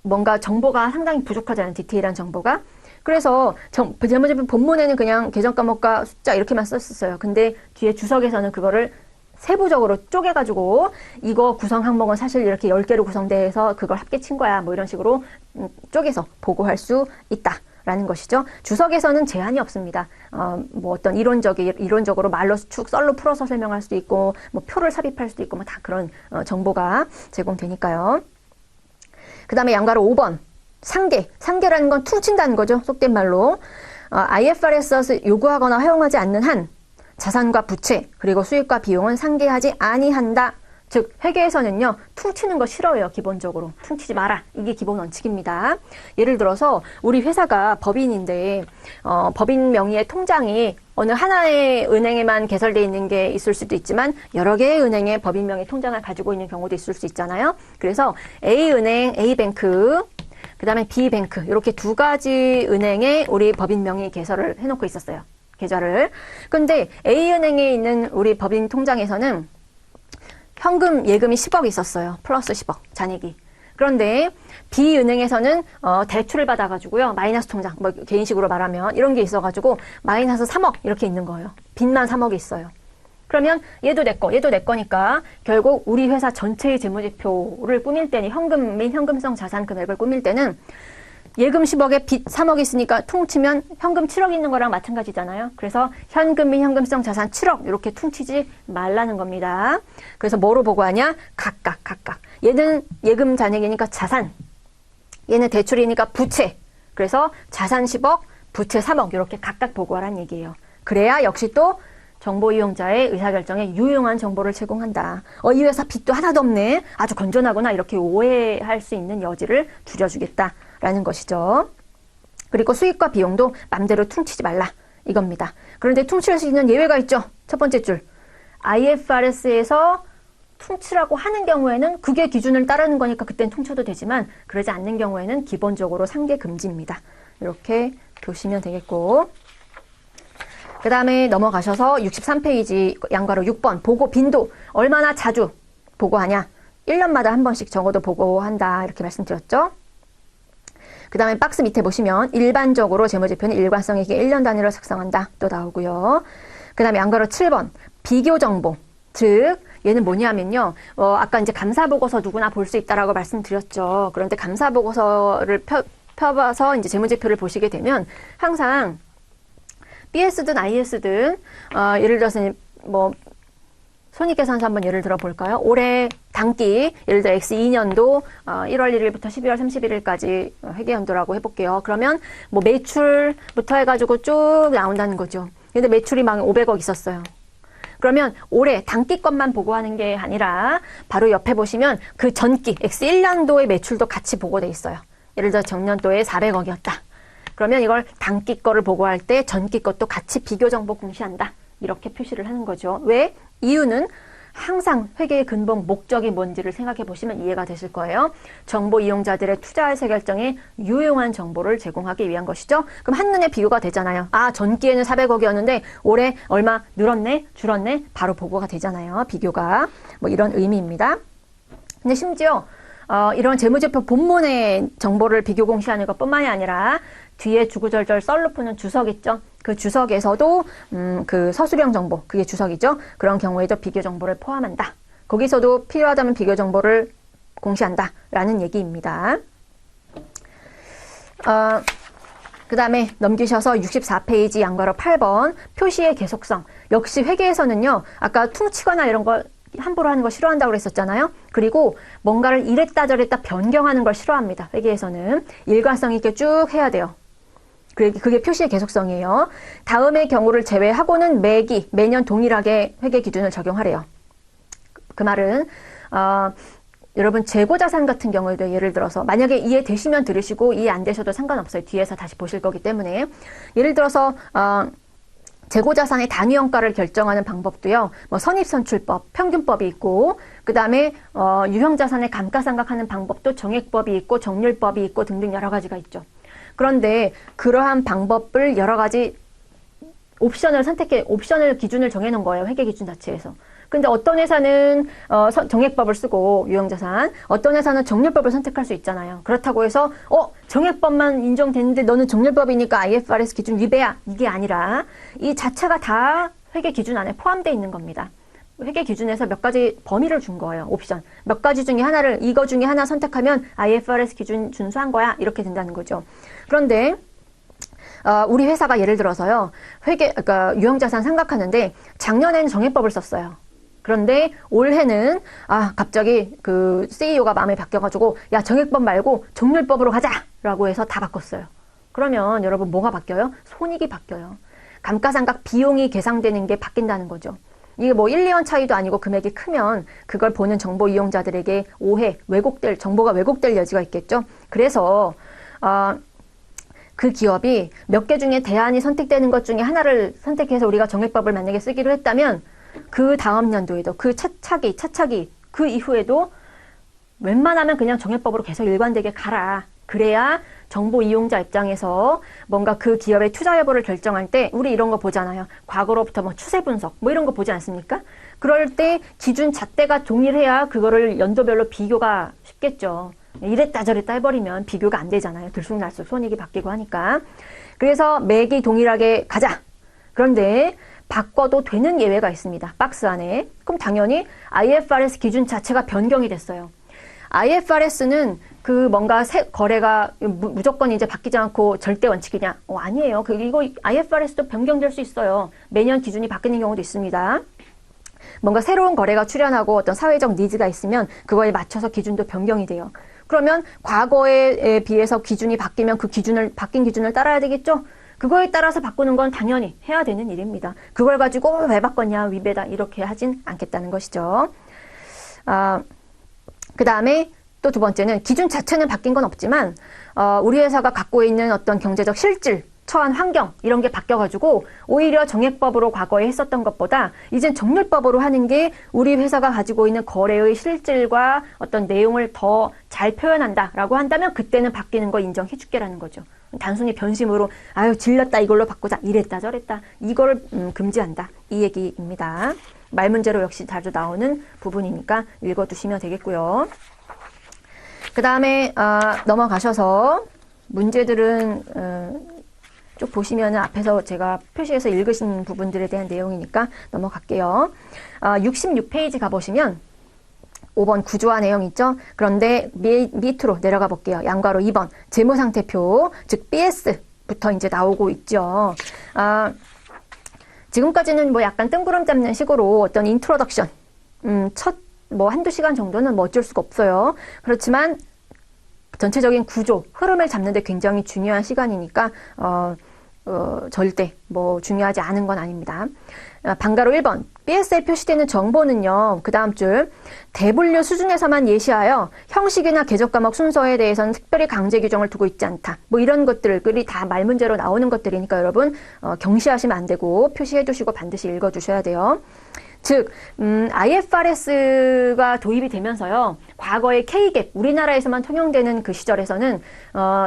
뭔가 정보가 상당히 부족하잖아요. 디테일한 정보가. 그래서 재무제표 본문에는 그냥 개정 과목과 숫자 이렇게만 썼었어요. 근데 뒤에 주석에서는 그거를 세부적으로 쪼개가지고 이거 구성 항목은 사실 이렇게 10개로 구성돼서 그걸 합계친 거야. 뭐 이런 식으로 쪼개서 보고할 수 있다라는 것이죠. 주석에서는 제한이 없습니다. 뭐 어떤 이론적으로 말로 축 썰로 풀어서 설명할 수도 있고, 뭐 표를 삽입할 수도 있고, 뭐 다 그런 정보가 제공되니까요. 그 다음에 양괄호 5번. 상계라는 건 퉁친다는 거죠. 속된 말로. IFRS에서 요구하거나 허용하지 않는 한 자산과 부채 그리고 수익과 비용은 상계하지 아니한다. 즉 회계에서는요 퉁치는 거 싫어해요. 기본적으로 퉁치지 마라. 이게 기본 원칙입니다. 예를 들어서 우리 회사가 법인인데 법인 명의의 통장이 어느 하나의 은행에만 개설되어 있는 게 있을 수도 있지만 여러 개의 은행의 법인 명의 통장을 가지고 있는 경우도 있을 수 있잖아요. 그래서 A은행, A뱅크, 그 다음에 B뱅크 이렇게 두 가지 은행에 우리 법인 명의 개설을 해놓고 있었어요. 계좌를. 근데 A은행에 있는 우리 법인 통장에서는 현금 예금이 10억 있었어요. 플러스 10억 잔액이. 그런데 B은행에서는 대출을 받아가지고요. 마이너스 통장, 뭐 개인식으로 말하면 이런 게 있어가지고 마이너스 3억 이렇게 있는 거예요. 빚만 3억이 있어요. 그러면 얘도 내 거, 얘도 내 거니까 결국 우리 회사 전체의 재무제표를 꾸밀 때는 현금 및 현금성 자산 금액을 꾸밀 때는 예금 10억에 빚 3억 있으니까 퉁치면 현금 7억 있는 거랑 마찬가지잖아요. 그래서 현금 및 현금성 자산 7억 이렇게 퉁치지 말라는 겁니다. 그래서 뭐로 보고하냐? 각각. 얘는 예금 잔액이니까 자산, 얘는 대출이니까 부채. 그래서 자산 10억, 부채 3억 이렇게 각각 보고하라는 얘기예요. 그래야 역시 또 정보 이용자의 의사결정에 유용한 정보를 제공한다. 이 회사 빚도 하나도 없네. 아주 건전하구나. 이렇게 오해할 수 있는 여지를 줄여주겠다라는 것이죠. 그리고 수익과 비용도 맘대로 퉁치지 말라. 이겁니다. 그런데 퉁칠 수 있는 예외가 있죠. 첫 번째 줄. IFRS에서 퉁치라고 하는 경우에는 그게 기준을 따르는 거니까 그땐 퉁쳐도 되지만 그러지 않는 경우에는 기본적으로 상계 금지입니다. 이렇게 보시면 되겠고, 그 다음에 넘어가셔서 63페이지 양괄호 6번 보고 빈도 얼마나 자주 보고하냐. 1년마다 한 번씩 적어도 보고한다 이렇게 말씀드렸죠. 그 다음에 박스 밑에 보시면 일반적으로 재무제표는 일관성있게 1년 단위로 작성한다 또 나오고요. 그 다음에 양괄호 7번 비교정보, 즉 얘는 뭐냐면요. 아까 이제 감사보고서 누구나 볼 수 있다라고 말씀드렸죠. 그런데 감사보고서를 펴봐서 이제 재무제표를 보시게 되면 항상 BS든 IS든 예를 들어서 뭐 손익계산서 한번 예를 들어 볼까요? 올해 당기 예를 들어 X2년도 1월 1일부터 12월 31일까지 회계연도라고 해볼게요. 그러면 뭐 매출부터 해가지고 쭉 나온다는 거죠. 근데 매출이 막 500억 있었어요. 그러면 올해 당기 것만 보고하는 게 아니라 바로 옆에 보시면 그 전기 X1년도의 매출도 같이 보고돼 있어요. 예를 들어 전년도에 400억이었다. 그러면 이걸 당기 거를 보고할 때 전기 것도 같이 비교 정보 공시한다. 이렇게 표시를 하는 거죠. 왜? 이유는 항상 회계의 근본 목적이 뭔지를 생각해 보시면 이해가 되실 거예요. 정보 이용자들의 투자 의사 결정에 유용한 정보를 제공하기 위한 것이죠. 그럼 한눈에 비교가 되잖아요. 전기에는 400억이었는데 올해 얼마 늘었네? 줄었네? 바로 보고가 되잖아요. 비교가. 뭐 이런 의미입니다. 근데 심지어 이런 재무제표 본문의 정보를 비교 공시하는 것뿐만이 아니라 뒤에 주구절절 썰로 푸는 주석 있죠. 그 주석에서도 그 서술형 정보, 그게 주석이죠. 그런 경우에도 비교 정보를 포함한다. 거기서도 필요하다면 비교 정보를 공시한다라는 얘기입니다. 그 다음에 넘기셔서 64페이지 양괄호 8번 표시의 계속성. 역시 회계에서는요. 아까 퉁치거나 이런 거 함부로 하는 거 싫어한다고 그랬었잖아요. 그리고 뭔가를 이랬다 저랬다 변경하는 걸 싫어합니다. 회계에서는 일관성 있게 쭉 해야 돼요. 그게 표시의 계속성이에요. 다음의 경우를 제외하고는 매년 동일하게 회계 기준을 적용하래요. 그 말은 여러분 재고자산 같은 경우에도 예를 들어서 만약에 이해되시면 들으시고 이해 안 되셔도 상관없어요. 뒤에서 다시 보실 거기 때문에 예를 들어서 재고자산의 단위원가를 결정하는 방법도요. 뭐 선입선출법, 평균법이 있고 그 다음에 유형자산의 감가상각하는 방법도 정액법이 있고 정률법이 있고 등등 여러 가지가 있죠. 그런데 그러한 방법을 여러 가지 옵션을 기준을 정해놓은 거예요. 회계 기준 자체에서. 근데 어떤 회사는 정액법을 쓰고 유형자산, 어떤 회사는 정률법을 선택할 수 있잖아요. 그렇다고 해서 정액법만 인정됐는데 너는 정률법이니까 IFRS 기준 위배야. 이게 아니라 이 자체가 다 회계 기준 안에 포함되어 있는 겁니다. 회계 기준에서 몇 가지 범위를 준 거예요. 옵션. 몇 가지 중에 하나를 이거 중에 하나 선택하면 IFRS 기준 준수한 거야. 이렇게 된다는 거죠. 그런데 우리 회사가 예를 들어서요. 그러니까 유형자산 생각하는데 작년에는 정액법을 썼어요. 그런데 올해는 갑자기 그 CEO가 마음이 바뀌어가지고 야 정액법 말고 정률법으로 가자라고 해서 다 바꿨어요. 그러면 여러분 뭐가 바뀌어요? 손익이 바뀌어요. 감가상각 비용이 계상되는 게 바뀐다는 거죠. 이게 뭐 1, 2원 차이도 아니고 금액이 크면 그걸 보는 정보 이용자들에게 오해, 정보가 왜곡될 여지가 있겠죠. 그래서 그 기업이 몇 개 중에 대안이 선택되는 것 중에 하나를 선택해서 우리가 정액법을 만약에 쓰기로 했다면 그 다음 연도에도 그 차차기 그 이후에도 웬만하면 그냥 정액법으로 계속 일관되게 가라. 그래야 정보 이용자 입장에서 뭔가 그 기업의 투자 여부를 결정할 때 우리 이런 거 보잖아요. 과거로부터 뭐 추세 분석 뭐 이런 거 보지 않습니까? 그럴 때 기준 잣대가 동일해야 그거를 연도별로 비교가 쉽겠죠. 이랬다 저랬다 해버리면 비교가 안 되잖아요. 들쑥날쑥 손익이 바뀌고 하니까. 그래서 매기 동일하게 가자. 그런데 바꿔도 되는 예외가 있습니다. 박스 안에. 그럼 당연히 IFRS 기준 자체가 변경이 됐어요. IFRS는 그 뭔가 거래가 무조건 이제 바뀌지 않고 절대 원칙이냐? 아니에요. 이거 IFRS도 변경될 수 있어요. 매년 기준이 바뀌는 경우도 있습니다. 뭔가 새로운 거래가 출현하고 어떤 사회적 니즈가 있으면 그거에 맞춰서 기준도 변경이 돼요. 그러면 과거에 비해서 기준이 바뀌면 바뀐 기준을 따라야 되겠죠? 그거에 따라서 바꾸는 건 당연히 해야 되는 일입니다. 그걸 가지고 왜 바꿨냐, 위배다 이렇게 하진 않겠다는 것이죠. 그 다음에 또 두 번째는 기준 자체는 바뀐 건 없지만 우리 회사가 갖고 있는 어떤 경제적 실질, 처한 환경 이런 게 바뀌어가지고 오히려 정액법으로 과거에 했었던 것보다 이젠 정률법으로 하는 게 우리 회사가 가지고 있는 거래의 실질과 어떤 내용을 더 잘 표현한다라고 한다면 그때는 바뀌는 거 인정해줄게라는 거죠. 단순히 변심으로 아유 질렸다 이걸로 바꾸자 이랬다 저랬다 이걸 금지한다 이 얘기입니다. 말 문제로 역시 자주 나오는 부분이니까 읽어두시면 되겠고요. 그 다음에 넘어가셔서 문제들은 쭉 보시면은 앞에서 제가 표시해서 읽으신 부분들에 대한 내용이니까 넘어갈게요. 66페이지 가보시면 5번 구조화 내용 있죠? 그런데 밑으로 내려가 볼게요. 양괄호 2번 재무상태표, 즉 BS부터 이제 나오고 있죠. 지금까지는 뭐 약간 뜬구름 잡는 식으로 어떤 인트로덕션, 뭐 한두 시간 정도는 뭐 어쩔 수가 없어요. 그렇지만 전체적인 구조, 흐름을 잡는데 굉장히 중요한 시간이니까 절대 뭐 중요하지 않은 건 아닙니다. 방가로 1번 BS에 표시되는 정보는요. 그 다음 줄 대분류 수준에서만 예시하여 형식이나 계적 과목 순서에 대해서는 특별히 강제 규정을 두고 있지 않다. 뭐 이런 것들이 다 말 문제로 나오는 것들이니까 여러분 경시하시면 안 되고 표시해 두시고 반드시 읽어 주셔야 돼요. 즉 IFRS가 도입이 되면서요. 과거의 K갭, 우리나라에서만 통용되는 그 시절에서는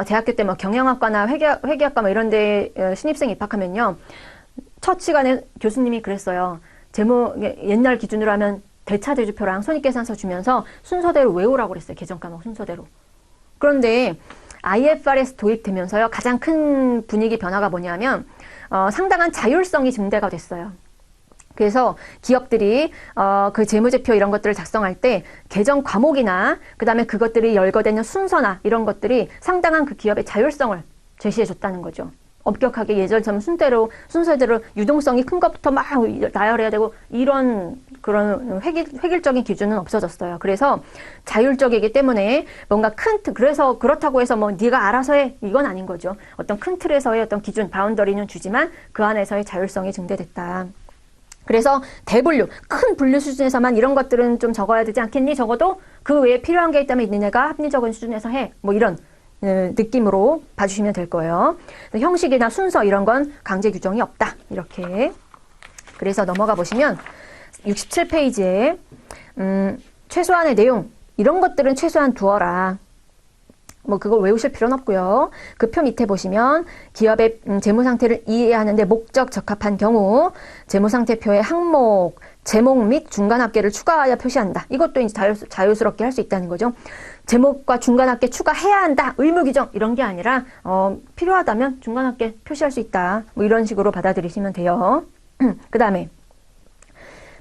대학교 때 뭐 경영학과나 회계학과 뭐 이런 데 신입생 입학하면요. 첫 시간에 교수님이 그랬어요. 옛날 기준으로 하면 대차대조표랑 손익계산서 주면서 순서대로 외우라고 그랬어요. 계정 과목 순서대로. 그런데 IFRS 도입되면서요. 가장 큰 분위기 변화가 뭐냐면 상당한 자율성이 증대가 됐어요. 그래서 기업들이 그 재무제표 이런 것들을 작성할 때 계정 과목이나 그 다음에 그것들이 열거되는 순서나 이런 것들이 상당한 그 기업의 자율성을 제시해 줬다는 거죠. 엄격하게 예전처럼 순서대로 유동성이 큰 것부터 막 나열해야 되고 이런 그런 획일적인 기준은 없어졌어요. 그래서 자율적이기 때문에 뭔가 그래서 그렇다고 해서 뭐 네가 알아서 해 이건 아닌 거죠. 어떤 큰 틀에서의 어떤 기준 바운더리는 주지만 그 안에서의 자율성이 증대됐다. 그래서 대분류, 큰 분류 수준에서만 이런 것들은 좀 적어야 되지 않겠니? 적어도 그 외에 필요한 게 있다면 니네가 합리적인 수준에서 해. 뭐 이런 느낌으로 봐주시면 될 거예요. 형식이나 순서 이런 건 강제 규정이 없다. 이렇게. 그래서 넘어가 보시면 67페이지에 최소한의 내용 이런 것들은 최소한 두어라. 뭐 그걸 외우실 필요는 없고요. 그 표 밑에 보시면 기업의 재무 상태를 이해하는데 목적 적합한 경우 재무 상태표의 항목, 제목 및 중간 합계를 추가하여 표시한다. 이것도 이제 자유스럽게 할 수 있다는 거죠. 제목과 중간 합계 추가해야 한다. 의무 규정 이런 게 아니라 필요하다면 중간 합계 표시할 수 있다. 뭐 이런 식으로 받아들이시면 돼요. 그 다음에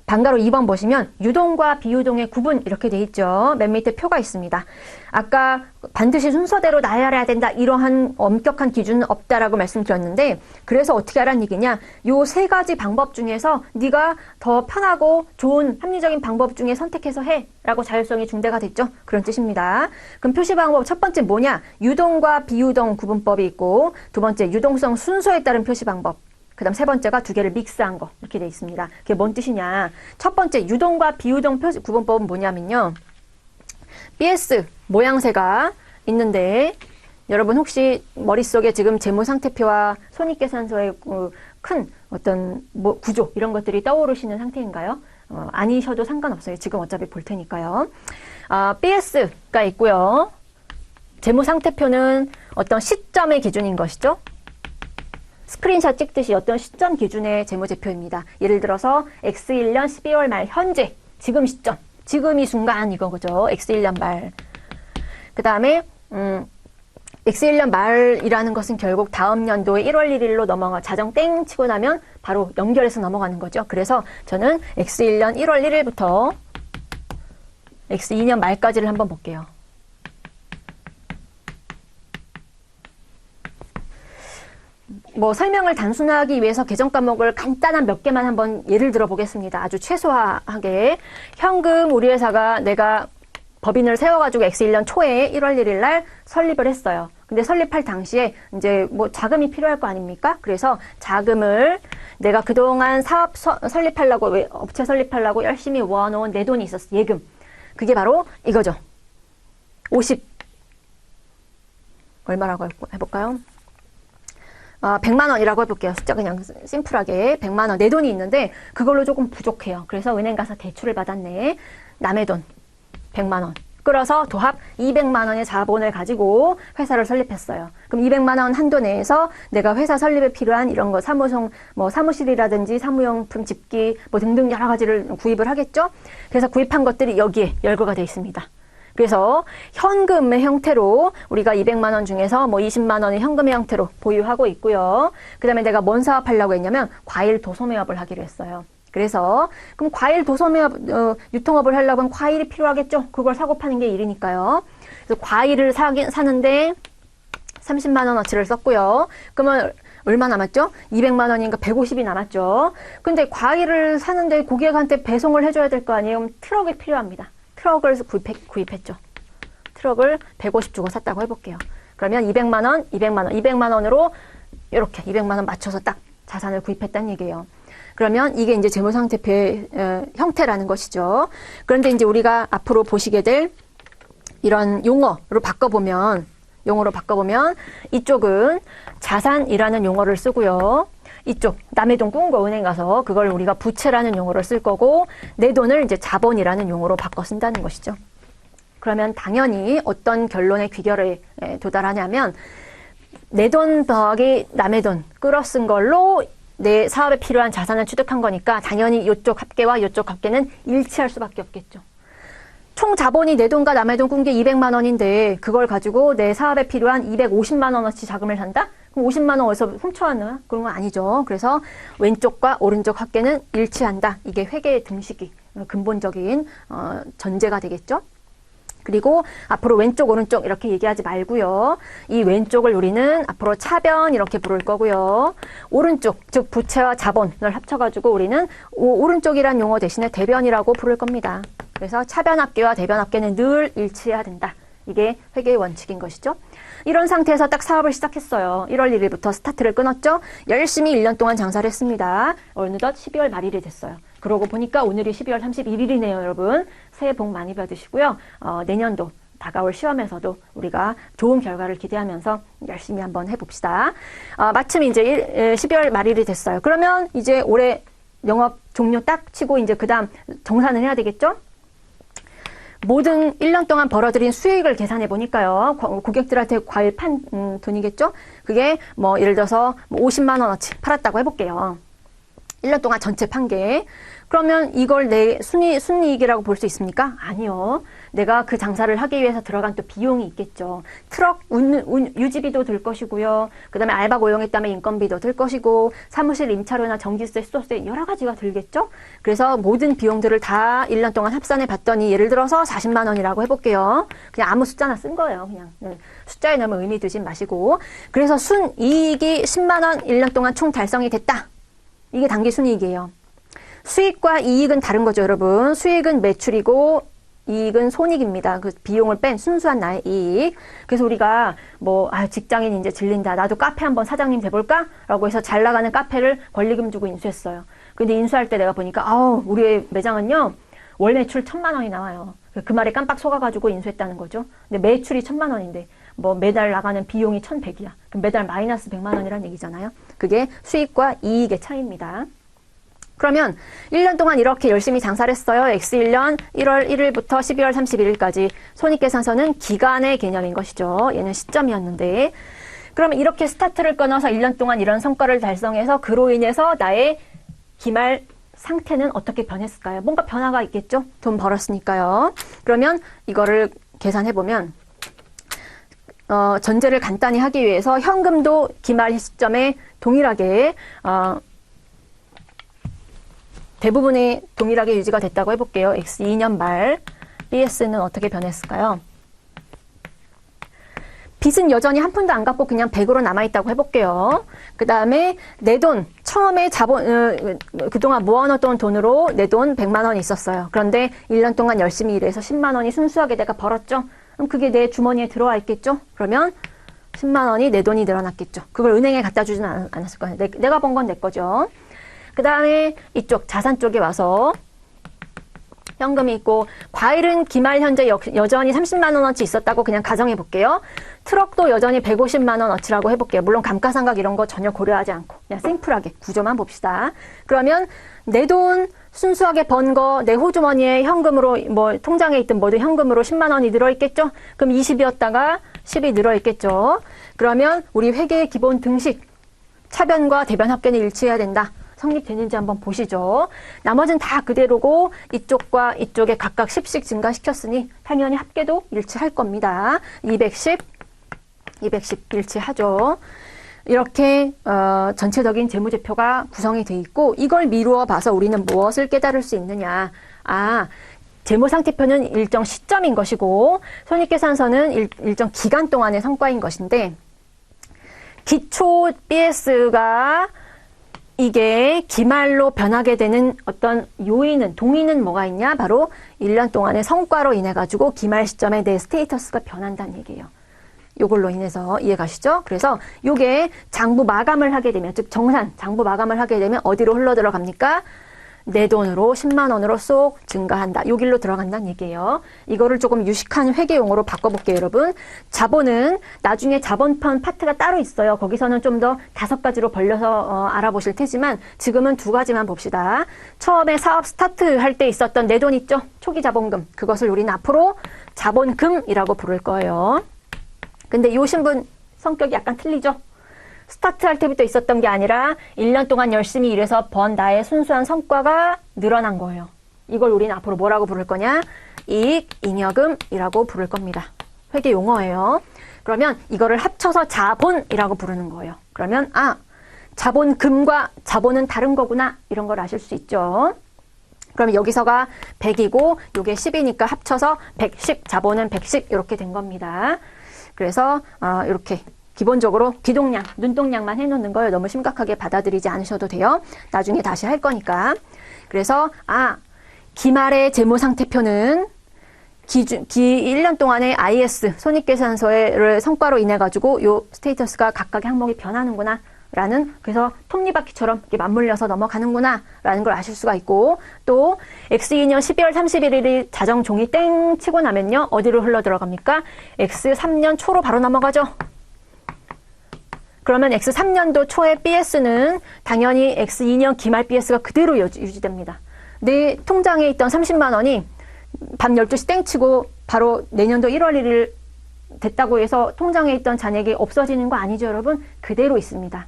방가로 2번 보시면 유동과 비유동의 구분 이렇게 돼 있죠. 맨 밑에 표가 있습니다. 아까 반드시 순서대로 나열해야 된다 이러한 엄격한 기준은 없다라고 말씀드렸는데 그래서 어떻게 하라는 얘기냐. 요 세 가지 방법 중에서 네가 더 편하고 좋은 합리적인 방법 중에 선택해서 해 라고 자율성이 중대가 됐죠. 그런 뜻입니다. 그럼 표시 방법 첫 번째 뭐냐. 유동과 비유동 구분법이 있고 두 번째 유동성 순서에 따른 표시 방법 그다음 세 번째가 두 개를 믹스한 거 이렇게 돼 있습니다. 그게 뭔 뜻이냐? 첫 번째 유동과 비유동 표시 구분법은 뭐냐면요. BS 모양새가 있는데 여러분 혹시 머릿속에 지금 재무상태표와 손익계산서의 큰 어떤 뭐 구조 이런 것들이 떠오르시는 상태인가요? 아니셔도 상관없어요. 지금 어차피 볼 테니까요. BS가 있고요. 재무상태표는 어떤 시점의 기준인 것이죠. 스크린샷 찍듯이 어떤 시점 기준의 재무제표입니다. 예를 들어서 X1년 12월 말 현재 지금 시점 지금 이 순간 이거죠. X1년 말. 그 다음에 X1년 말이라는 것은 결국 다음 연도의 1월 1일로 넘어가 자정 땡 치고 나면 바로 연결해서 넘어가는 거죠. 그래서 저는 X1년 1월 1일부터 X2년 말까지를 한번 볼게요. 뭐 설명을 단순하기 위해서 계정 과목을 간단한 몇 개만 한번 예를 들어 보겠습니다. 아주 최소화하게. 현금 우리 회사가 내가 법인을 세워가지고 X1년 초에 1월 1일 날 설립을 했어요. 근데 설립할 당시에 이제 뭐 자금이 필요할 거 아닙니까? 그래서 자금을 내가 그동안 사업 설립하려고, 업체 설립하려고 열심히 모아놓은 내 돈이 있었어. 예금. 그게 바로 이거죠. 얼마라고 해볼까요? 100만 원이라고 해볼게요. 숫자 그냥 심플하게 100만 원 내 돈이 있는데 그걸로 조금 부족해요. 그래서 은행 가서 대출을 받았네. 남의 돈 100만 원 끌어서 도합 200만 원의 자본을 가지고 회사를 설립했어요. 그럼 200만 원 한도 내에서 내가 회사 설립에 필요한 이런 거 사무실이라든지 사무용품 집기 뭐 등등 여러 가지를 구입을 하겠죠. 그래서 구입한 것들이 여기에 열거가 되어 있습니다. 그래서 현금의 형태로 우리가 200만 원 중에서 뭐 20만 원의 현금의 형태로 보유하고 있고요. 그 다음에 내가 뭔 사업하려고 했냐면 과일 도소매업을 하기로 했어요. 그래서 그럼 과일 도소매업 유통업을 하려고 하면 과일이 필요하겠죠. 그걸 사고 파는 게 일이니까요. 그래서 과일을 사는데 30만 원어치를 썼고요. 그러면 얼마 남았죠? 200만 원인가 150이 남았죠. 근데 과일을 사는데 고객한테 배송을 해줘야 될 거 아니에요? 그럼 트럭이 필요합니다. 트럭을 구입했죠. 트럭을 150 주고 샀다고 해볼게요. 그러면 200만 원, 200만 원, 200만 원으로 이렇게 200만 원 맞춰서 딱 자산을 구입했다는 얘기예요. 그러면 이게 이제 재무상태표의 형태라는 것이죠. 그런데 이제 우리가 앞으로 보시게 될 이런 용어로 바꿔보면 이쪽은 자산이라는 용어를 쓰고요. 이쪽 남의 돈 꾼 거 은행 가서 그걸 우리가 부채라는 용어를 쓸 거고 내 돈을 이제 자본이라는 용어로 바꿔 쓴다는 것이죠. 그러면 당연히 어떤 결론의 귀결에 도달하냐면 내 돈 더하기 남의 돈 끌어 쓴 걸로 내 사업에 필요한 자산을 취득한 거니까 당연히 이쪽 합계와 이쪽 합계는 일치할 수밖에 없겠죠. 총 자본이 내 돈과 남의 돈 꾼 게 200만 원인데 그걸 가지고 내 사업에 필요한 250만 원어치 자금을 산다? 그럼 50만 원 어디서 훔쳐왔나? 그런 건 아니죠. 그래서 왼쪽과 오른쪽 합계는 일치한다. 이게 회계의 등식이 근본적인 전제가 되겠죠. 그리고 앞으로 왼쪽 오른쪽 이렇게 얘기하지 말고요. 이 왼쪽을 우리는 앞으로 차변 이렇게 부를 거고요. 오른쪽 즉 부채와 자본을 합쳐가지고 우리는 오른쪽이란 용어 대신에 대변이라고 부를 겁니다. 그래서 차변 합계와 대변 합계는 늘 일치해야 된다. 이게 회계의 원칙인 것이죠. 이런 상태에서 딱 사업을 시작했어요. 1월 1일부터 스타트를 끊었죠. 열심히 1년 동안 장사를 했습니다. 어느덧 12월 말일이 됐어요. 그러고 보니까 오늘이 12월 31일이네요, 여러분. 새해 복 많이 받으시고요. 내년도 다가올 시험에서도 우리가 좋은 결과를 기대하면서 열심히 한번 해봅시다. 마침 이제 12월 말일이 됐어요. 그러면 이제 올해 영업 종료 딱 치고 이제 그 다음 정산을 해야 되겠죠? 모든 1년 동안 벌어들인 수익을 계산해 보니까요. 고객들한테 과일 판 돈이겠죠? 그게 뭐 예를 들어서 50만 원어치 팔았다고 해볼게요. 1년 동안 전체 판 게. 그러면 이걸 내 순이익이라고 볼 수 있습니까? 아니요. 내가 그 장사를 하기 위해서 들어간 또 비용이 있겠죠. 트럭 유지비도 들 것이고요. 그 다음에 알바 고용했다면 인건비도 들 것이고 사무실 임차료나 전기세, 수도세 여러 가지가 들겠죠. 그래서 모든 비용들을 다 1년 동안 합산해 봤더니 예를 들어서 40만 원이라고 해볼게요. 그냥 아무 숫자나 쓴 거예요. 그냥 숫자에 너무 의미 두지 마시고. 그래서 순이익이 10만 원 1년 동안 총 달성이 됐다. 이게 단기 순이익이에요. 수익과 이익은 다른 거죠, 여러분. 수익은 매출이고 이익은 손익입니다. 그 비용을 뺀 순수한 나의 이익. 그래서 우리가 직장인 이제 질린다. 나도 카페 한번 사장님 돼볼까? 라고 해서 잘 나가는 카페를 권리금 주고 인수했어요. 근데 인수할 때 내가 보니까, 우리의 매장은요, 월 매출 1,000만 원이 나와요. 그 말에 깜빡 속아가지고 인수했다는 거죠. 근데 매출이 1,000만 원인데, 매달 나가는 비용이 1,100이야. 그럼 매달 마이너스 100만 원이라는 얘기잖아요. 그게 수익과 이익의 차이입니다. 그러면 1년 동안 이렇게 열심히 장사를 했어요. X1년 1월 1일부터 12월 31일까지 손익계산서는 기간의 개념인 것이죠. 얘는 시점이었는데. 그러면 이렇게 스타트를 끊어서 1년 동안 이런 성과를 달성해서 그로 인해서 나의 기말 상태는 어떻게 변했을까요? 뭔가 변화가 있겠죠? 돈 벌었으니까요. 그러면 이거를 계산해보면 전제를 간단히 하기 위해서 현금도 기말 시점에 동일하게 대부분이 동일하게 유지가 됐다고 해볼게요. X2년 말 BS는 어떻게 변했을까요? 빚은 여전히 한 푼도 안 갚고 그냥 100으로 남아있다고 해볼게요. 그 다음에 내 돈, 처음에 그동안 모아놓던 돈으로 내 돈 100만 원이 있었어요. 그런데 1년 동안 열심히 일해서 10만 원이 순수하게 내가 벌었죠. 그럼 그게 내 주머니에 들어와 있겠죠? 그러면 10만 원이 내 돈이 늘어났겠죠. 그걸 은행에 갖다 주지는 않았을 거예요. 내가 번 건 내 거죠. 그 다음에 이쪽 자산 쪽에 와서 현금이 있고 과일은 기말 현재 여전히 30만 원어치 있었다고 그냥 가정해 볼게요. 트럭도 여전히 150만 원어치라고 해볼게요. 물론 감가상각 이런 거 전혀 고려하지 않고 그냥 심플하게 구조만 봅시다. 그러면 내 돈 순수하게 번 거 내 호주머니에 현금으로 통장에 있든 뭐든 현금으로 10만 원이 늘어있겠죠? 그럼 20이었다가 10이 늘어있겠죠? 그러면 우리 회계의 기본 등식 차변과 대변 합계는 일치해야 된다. 성립되는지 한번 보시죠. 나머지는 다 그대로고 이쪽과 이쪽에 각각 10씩 증가시켰으니 당연히 합계도 일치할 겁니다. 210 일치하죠. 이렇게 전체적인 재무제표가 구성이 돼 있고 이걸 미루어 봐서 우리는 무엇을 깨달을 수 있느냐. 재무상태표는 일정 시점인 것이고 손익계산서는 일정 기간 동안의 성과인 것인데 기초 BS가 이게 기말로 변하게 되는 어떤 동인은 뭐가 있냐? 바로 1년 동안의 성과로 인해 가지고 기말 시점에 내 스테이터스가 변한다는 얘기예요. 요걸로 인해서 이해가시죠? 그래서 요게 장부 마감을 하게 되면, 즉 장부 마감을 하게 되면 어디로 흘러 들어갑니까? 내 돈으로 10만 원으로 쏙 증가한다. 요 길로 들어간다는 얘기예요. 이거를 조금 유식한 회계용어로 바꿔볼게요, 여러분. 자본은 나중에 자본편 파트가 따로 있어요. 거기서는 좀 더 5가지로 벌려서 알아보실 테지만 지금은 2가지만 봅시다. 처음에 사업 스타트 할 때 있었던 내 돈 있죠? 초기 자본금. 그것을 우리는 앞으로 자본금이라고 부를 거예요. 근데 요 신분 성격이 약간 틀리죠? 스타트할 때부터 있었던 게 아니라 1년 동안 열심히 일해서 번 나의 순수한 성과가 늘어난 거예요. 이걸 우리는 앞으로 뭐라고 부를 거냐? 이익, 잉여금이라고 부를 겁니다. 회계 용어예요. 그러면 이거를 합쳐서 자본이라고 부르는 거예요. 그러면 자본금과 자본은 다른 거구나 이런 걸 아실 수 있죠. 그러면 여기서가 100이고 요게 10이니까 합쳐서 110, 자본은 110 이렇게 된 겁니다. 그래서 이렇게 기본적으로 귀동량, 눈동량만 해놓는 걸 너무 심각하게 받아들이지 않으셔도 돼요. 나중에 다시 할 거니까. 그래서 기말의 재무상태표는 1년 동안의 IS, 손익계산서의 성과로 인해 가지고 요 스테이터스가 각각의 항목이 변하는구나 라는, 그래서 톱니바퀴처럼 이렇게 맞물려서 넘어가는구나 라는 걸 아실 수가 있고, 또 X2년 12월 31일이 자정 종이 땡 치고 나면요 어디로 흘러 들어갑니까? X3년 초로 바로 넘어가죠. 그러면 X3년도 초의 BS는 당연히 X2년 기말 BS가 그대로 유지됩니다. 내 통장에 있던 30만 원이 밤 12시 땡 치고 바로 내년도 1월 1일 됐다고 해서 통장에 있던 잔액이 없어지는 거 아니죠, 여러분? 그대로 있습니다.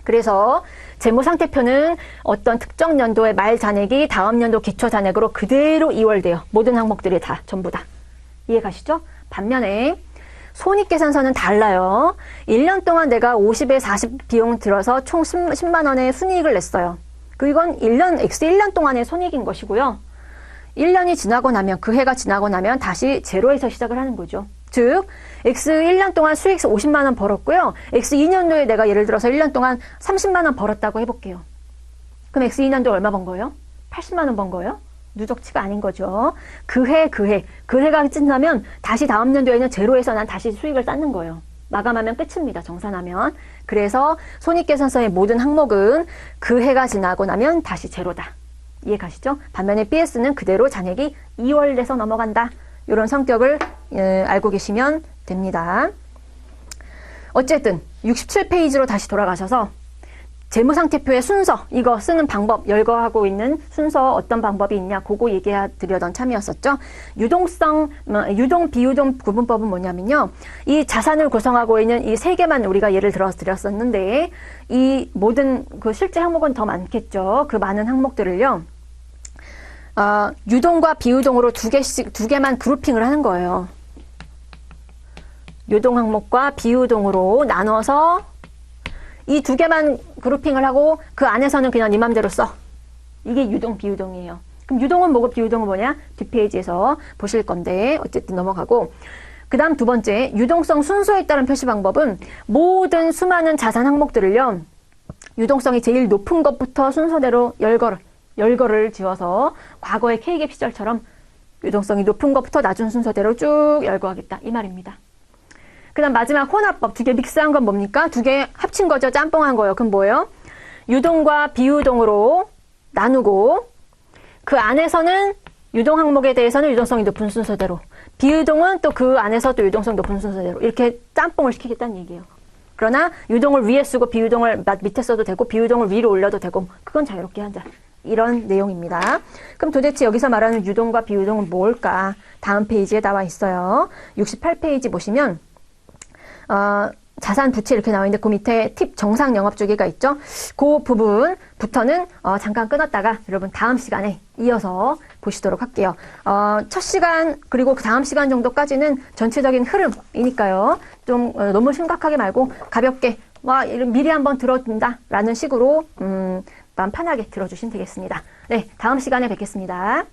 그래서 재무상태표는 어떤 특정 연도의 말 잔액이 다음 연도 기초 잔액으로 그대로 이월돼요. 모든 항목들이 다, 전부 다. 이해가시죠? 반면에 손익계산서는 달라요. 1년 동안 내가 50에 40 비용 들어서 총 10만 원의 순이익을 냈어요. 이건 X1년 동안의 손익인 것이고요. 1년이 지나고 나면, 그 해가 지나고 나면 다시 제로에서 시작을 하는 거죠. 즉, X1년 동안 수익 50만 원 벌었고요. X2년도에 내가 예를 들어서 1년 동안 30만 원 벌었다고 해볼게요. 그럼 X2년도 얼마 번 거예요? 80만 원 번 거예요? 누적치가 아닌 거죠. 그 해가 끝나면 다시 다음 년도에는 제로에서 난 다시 수익을 쌓는 거예요. 마감하면 끝입니다. 정산하면. 그래서 손익계산서의 모든 항목은 그 해가 지나고 나면 다시 제로다. 이해 가시죠? 반면에 BS는 그대로 잔액이 2월 돼서 넘어간다. 이런 성격을 알고 계시면 됩니다. 어쨌든 67페이지로 다시 돌아가셔서 재무상태표의 순서, 이거 쓰는 방법, 열거하고 있는 순서 어떤 방법이 있냐, 그거 얘기해 드려던 참이었었죠. 유동, 비유동 구분법은 뭐냐면요. 이 자산을 구성하고 있는 이 세 개만 우리가 예를 들어서 드렸었는데, 이 모든 그 실제 항목은 더 많겠죠. 그 많은 항목들을요. 유동과 비유동으로 두 개만 그룹핑을 하는 거예요. 유동 항목과 비유동으로 나눠서 이 두 개만 그룹핑을 하고 그 안에서는 그냥 네 맘대로 써. 이게 유동, 비유동이에요. 그럼 유동은 뭐고 비유동은 뭐냐? 뒷페이지에서 보실 건데 어쨌든 넘어가고 그 다음 두 번째 유동성 순서에 따른 표시 방법은 모든 수많은 자산 항목들을요. 유동성이 제일 높은 것부터 순서대로 열거를 지어서 과거의 K갭 시절처럼 유동성이 높은 것부터 낮은 순서대로 쭉 열거하겠다. 이 말입니다. 그 다음 마지막 혼합법. 두 개 믹스한 건 뭡니까? 두 개 합친 거죠. 짬뽕한 거예요. 그럼 뭐예요? 유동과 비유동으로 나누고 그 안에서는 유동 항목에 대해서는 유동성이 높은 순서대로 비유동은 또 그 안에서 또 유동성 높은 순서대로 이렇게 짬뽕을 시키겠다는 얘기예요. 그러나 유동을 위에 쓰고 비유동을 밑에 써도 되고 비유동을 위로 올려도 되고 그건 자유롭게 한다. 이런 내용입니다. 그럼 도대체 여기서 말하는 유동과 비유동은 뭘까? 다음 페이지에 나와 있어요. 68페이지 보시면 자산 부채 이렇게 나와 있는데 그 밑에 팁 정상 영업 주기가 있죠. 그 부분부터는 잠깐 끊었다가 여러분 다음 시간에 이어서 보시도록 할게요. 첫 시간 그리고 그 다음 시간 정도까지는 전체적인 흐름이니까요. 좀 너무 심각하게 말고 가볍게 미리 한번 들어준다 라는 식으로 마음 편하게 들어주시면 되겠습니다. 네, 다음 시간에 뵙겠습니다.